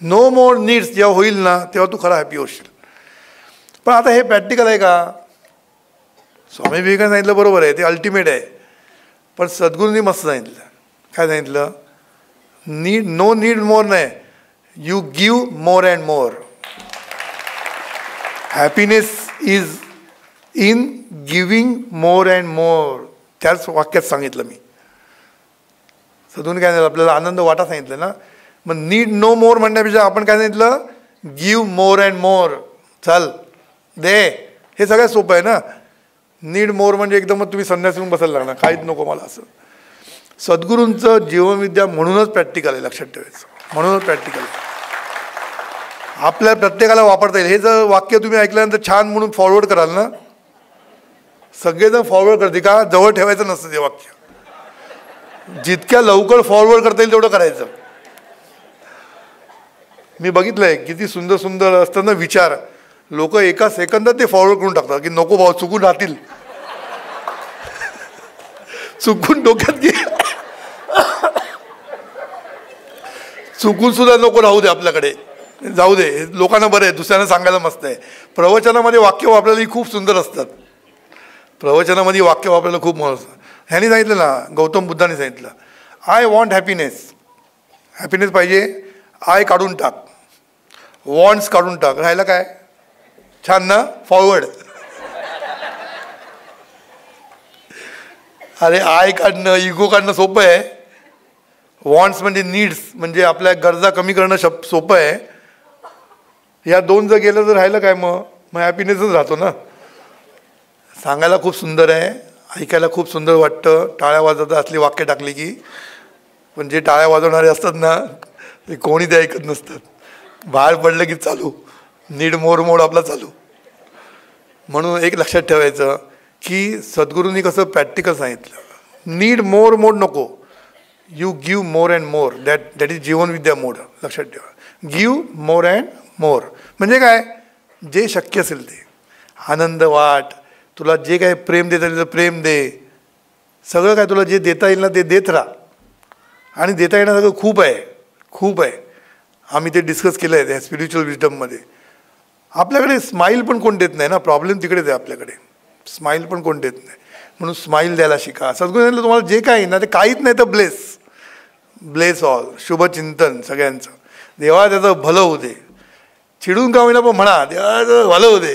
No more needs जेव्हा होईल ना तेव्हा तू खरा हॅपी होशील. पण आता हे प्रॅक्टिकल आहे का, स्वामी विवेकानंद सांगितलं बरोबर आहे, ते अल्टिमेट आहे. पण सद्गुरूंनी मस्त सांगितलं, काय सांगितलं, नो नीड मोर नाही, you give more and more. Happiness is in giving more and मोर. त्याच वाक्यात सांगितलं मी. सद्गुरूंनी काय सांगितलं, आपल्याला आनंद वाटा सांगितलं ना. मग नीड नो मोर म्हणण्यापेक्षा आपण काय सांगितलं, गिव्ह मोर अँड मोर. चल दे, हे सगळ्यात सोपं आहे ना. नीड मोर म्हणजे एकदमच तुम्ही संन्यास येऊन बसायला लागणार, काहीच नको मला असं. सद्गुरूंचं जीवनविद्या म्हणूनच प्रॅक्टिकल आहे, लक्षात ठेवायचं, म्हणूनच प्रॅक्टिकल आहे. आपल्या प्रत्येकाला वापरता येईल. हे जर वाक्य तुम्ही ऐकल्यानंतर छान म्हणून फॉरवर्ड कराल ना, सगळेजण फॉरवर्ड करते का, जवळ ठेवायचं नसतं ते वाक्य. जितक्या लवकर फॉरवर्ड करता येईल तेवढं करायचं. मी बघितलंय किती सुंदर सुंदर असताना विचार लोक एका सेकंदात ते फॉरवर्ड करून टाकतात की नको भाऊ चुकून राहतील, चुकून डोक्यात घे, चुकून सुद्धा नको राहू दे, आपल्याकडे जाऊ दे. लोकांना बरं आहे, दुसऱ्यांना सांगायला मस्त आहे. प्रवचनामध्ये वाक्य वापरलेली खूप सुंदर असतात. प्रवचनामध्ये वाक्य वापरायला खूप महत्त्व. ह्याने सांगितलं ना, गौतम बुद्धाने सांगितलं, आय वॉन्ट हॅपीनेस. हॅपीनेस पाहिजे, आय काढून टाक, वॉन्ट्स काढून टाक, राहिलं काय? छान ना, फॉरवर्ड. अरे आय काढणं, इगो काढणं सोपं आहे. वॉन्ट्स म्हणजे नीड्स, म्हणजे आपल्या गरजा कमी करणं सोपं आहे. या दोन जर गेलं तर राहिलं काय? मग हॅपीनेसच राहतो ना. सांगायला खूप सुंदर आहे, ऐकायला खूप सुंदर वाटतं, टाळ्या वाजवता असली वाक्य टाकली की. पण जे टाळ्या वाजवणारे असतात ना, ते कोणी ते ऐकत नसतात. बाहेर पडलं की चालू, नीड मोर मोड आपला चालू. म्हणून एक लक्षात ठेवायचं की सद्गुरूंनी कसं प्रॅक्टिकल सांगितलं, नीड मोर मोड नको, you give more and more. That is जीवनविद्या मोड. लक्षात ठेवा, गिव्ह मोर अँड मोर म्हणजे काय? जे शक्य असेल ते. आनंद वाट, तुला जे काय प्रेम देता येईल प्रेम दे, सगळं काय तुला जे देता येईल ना ते देत राहा. आणि देता येण्यासारखं खूप आहे, खूप आहे. आम्ही ते डिस्कस केलं आहे त्या स्पिरिच्युअल विजडममध्ये. आपल्याकडे स्माईल पण कोण देत नाही ना, प्रॉब्लेम तिकडेच आहे. आपल्याकडे स्माईल पण कोण देत नाही, म्हणून स्माईल द्यायला शिका. सद्गुरू तुम्हाला जे काही ना ते काहीच नाही तर ब्लेस, ब्लेस ऑल. शुभचिंतन सगळ्यांचं, देवा त्याचं भलं होऊ दे. चिडून का होईना पण म्हणा, देवाचं भलं होऊ दे.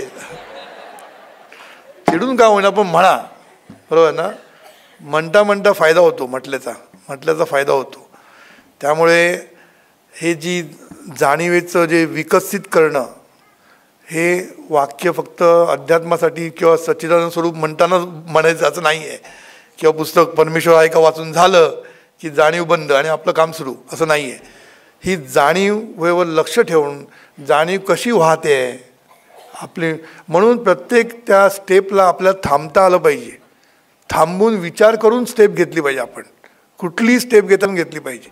चिडून का होईना पण म्हणा, बरोबर ना. म्हणता म्हणता फायदा होतो, म्हटल्याचा फायदा होतो. त्यामुळे हे जी जाणीवेचं जे विकसित करणं, हे वाक्य फक्त अध्यात्मासाठी किंवा सच्चिदानंद स्वरूप म्हणताना म्हणायचं असं नाही आहे, किंवा पुस्तक परमेश्वर आहे का वाचून झालं की जाणीव बंद आणि आपलं काम सुरू, असं नाही आहे. ही जाणीवेवर लक्ष ठेवून जाणीव कशी वाहते आहे आपली, म्हणून प्रत्येक त्या स्टेपला आपल्याला थांबता आलं पाहिजे. थांबून विचार करून स्टेप घेतली पाहिजे. आपण कुठलीही स्टेप घेताना घेतली पाहिजे.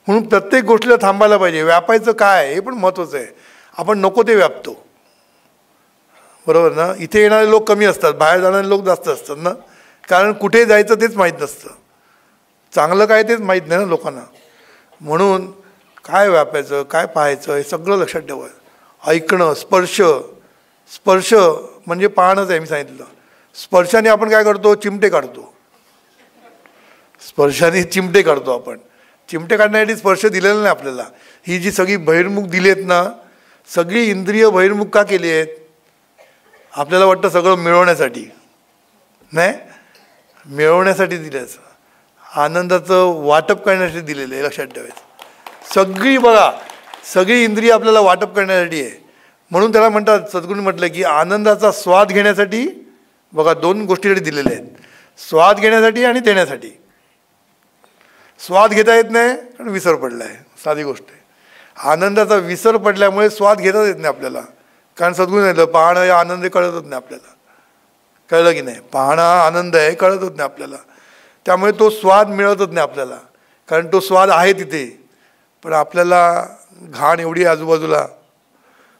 म्हणून प्रत्येक गोष्टीला थांबायला पाहिजे. व्यापायचं काय हे पण महत्त्वाचं आहे. आपण नको ते व्यापतो, बरोबर ना. इथे येणारे लोक कमी असतात, बाहेर जाणारे लोक जास्त असतात ना, कारण कुठे जायचं तेच माहीत नसतं, चांगलं काय तेच माहीत नाही ना लोकांना. म्हणून काय व्यापायचं, काय पाहायचं हे सगळं लक्षात ठेवायचं. ऐकणं, स्पर्श म्हणजे पाहणंच आहे. मी सांगितलं, स्पर्शाने आपण काय करतो? चिमटे काढतो. स्पर्शाने चिमटे काढतो आपण. चिमटे काढण्यासाठी स्पर्श दिलेला नाही आपल्याला. ही जी सगळी बहिर्मुख दिली आहेत ना, सगळी इंद्रिय बहिर्मुख का केली आहेत? आपल्याला वाटतं सगळं मिळवण्यासाठी, नाही, मिळवण्यासाठी दिल्याचं, आनंदाचं वाटप करण्यासाठी दिलेलं आहे. लक्षात ठेवायचं. सगळी बघा, सगळी इंद्रिय आपल्याला वाटप करण्यासाठी आहे. म्हणून त्याला म्हणतात, सद्गुरूंनी म्हटलं की आनंदाचा स्वाद घेण्यासाठी. बघा, दोन गोष्टीसाठी दिलेले आहेत, स्वाद घेण्यासाठी आणि देण्यासाठी. स्वाद घेता येत नाही कारण विसर पडला आहे, साधी गोष्ट आहे. आनंदाचा विसर पडल्यामुळे स्वाद घेताच येत नाही आपल्याला, कारण सद्गुरू सांगितलं पाहणं हे आनंद कळतच नाही आपल्याला. कळलं की नाही? पाहणं हा आनंद आहे, कळतच नाही आपल्याला. त्यामुळे तो स्वाद मिळतच नाही आपल्याला, कारण तो स्वाद आहे तिथे, पण आपल्याला घाण एवढी आजूबाजूला,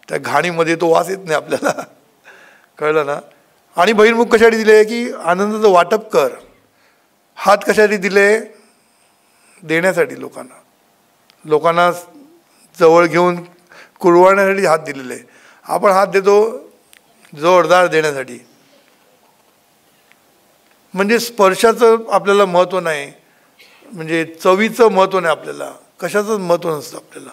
त्या घाणीमध्ये तो वास येत नाही आपल्याला. कळलं ना. आणि बहिर्मुख कशासाठी दिले की आनंदाचं वाटप कर. हात कशासाठी दिले? देण्यासाठी. लोकांना जवळ घेऊन कुरवाळण्यासाठी हात दिलेले. आपण हात देतो जोरदार देण्यासाठी. म्हणजे स्पर्शाचं आपल्याला महत्त्व नाही, म्हणजे चवीचं महत्त्व नाही आपल्याला, कशाचंच महत्त्व नसतं आपल्याला.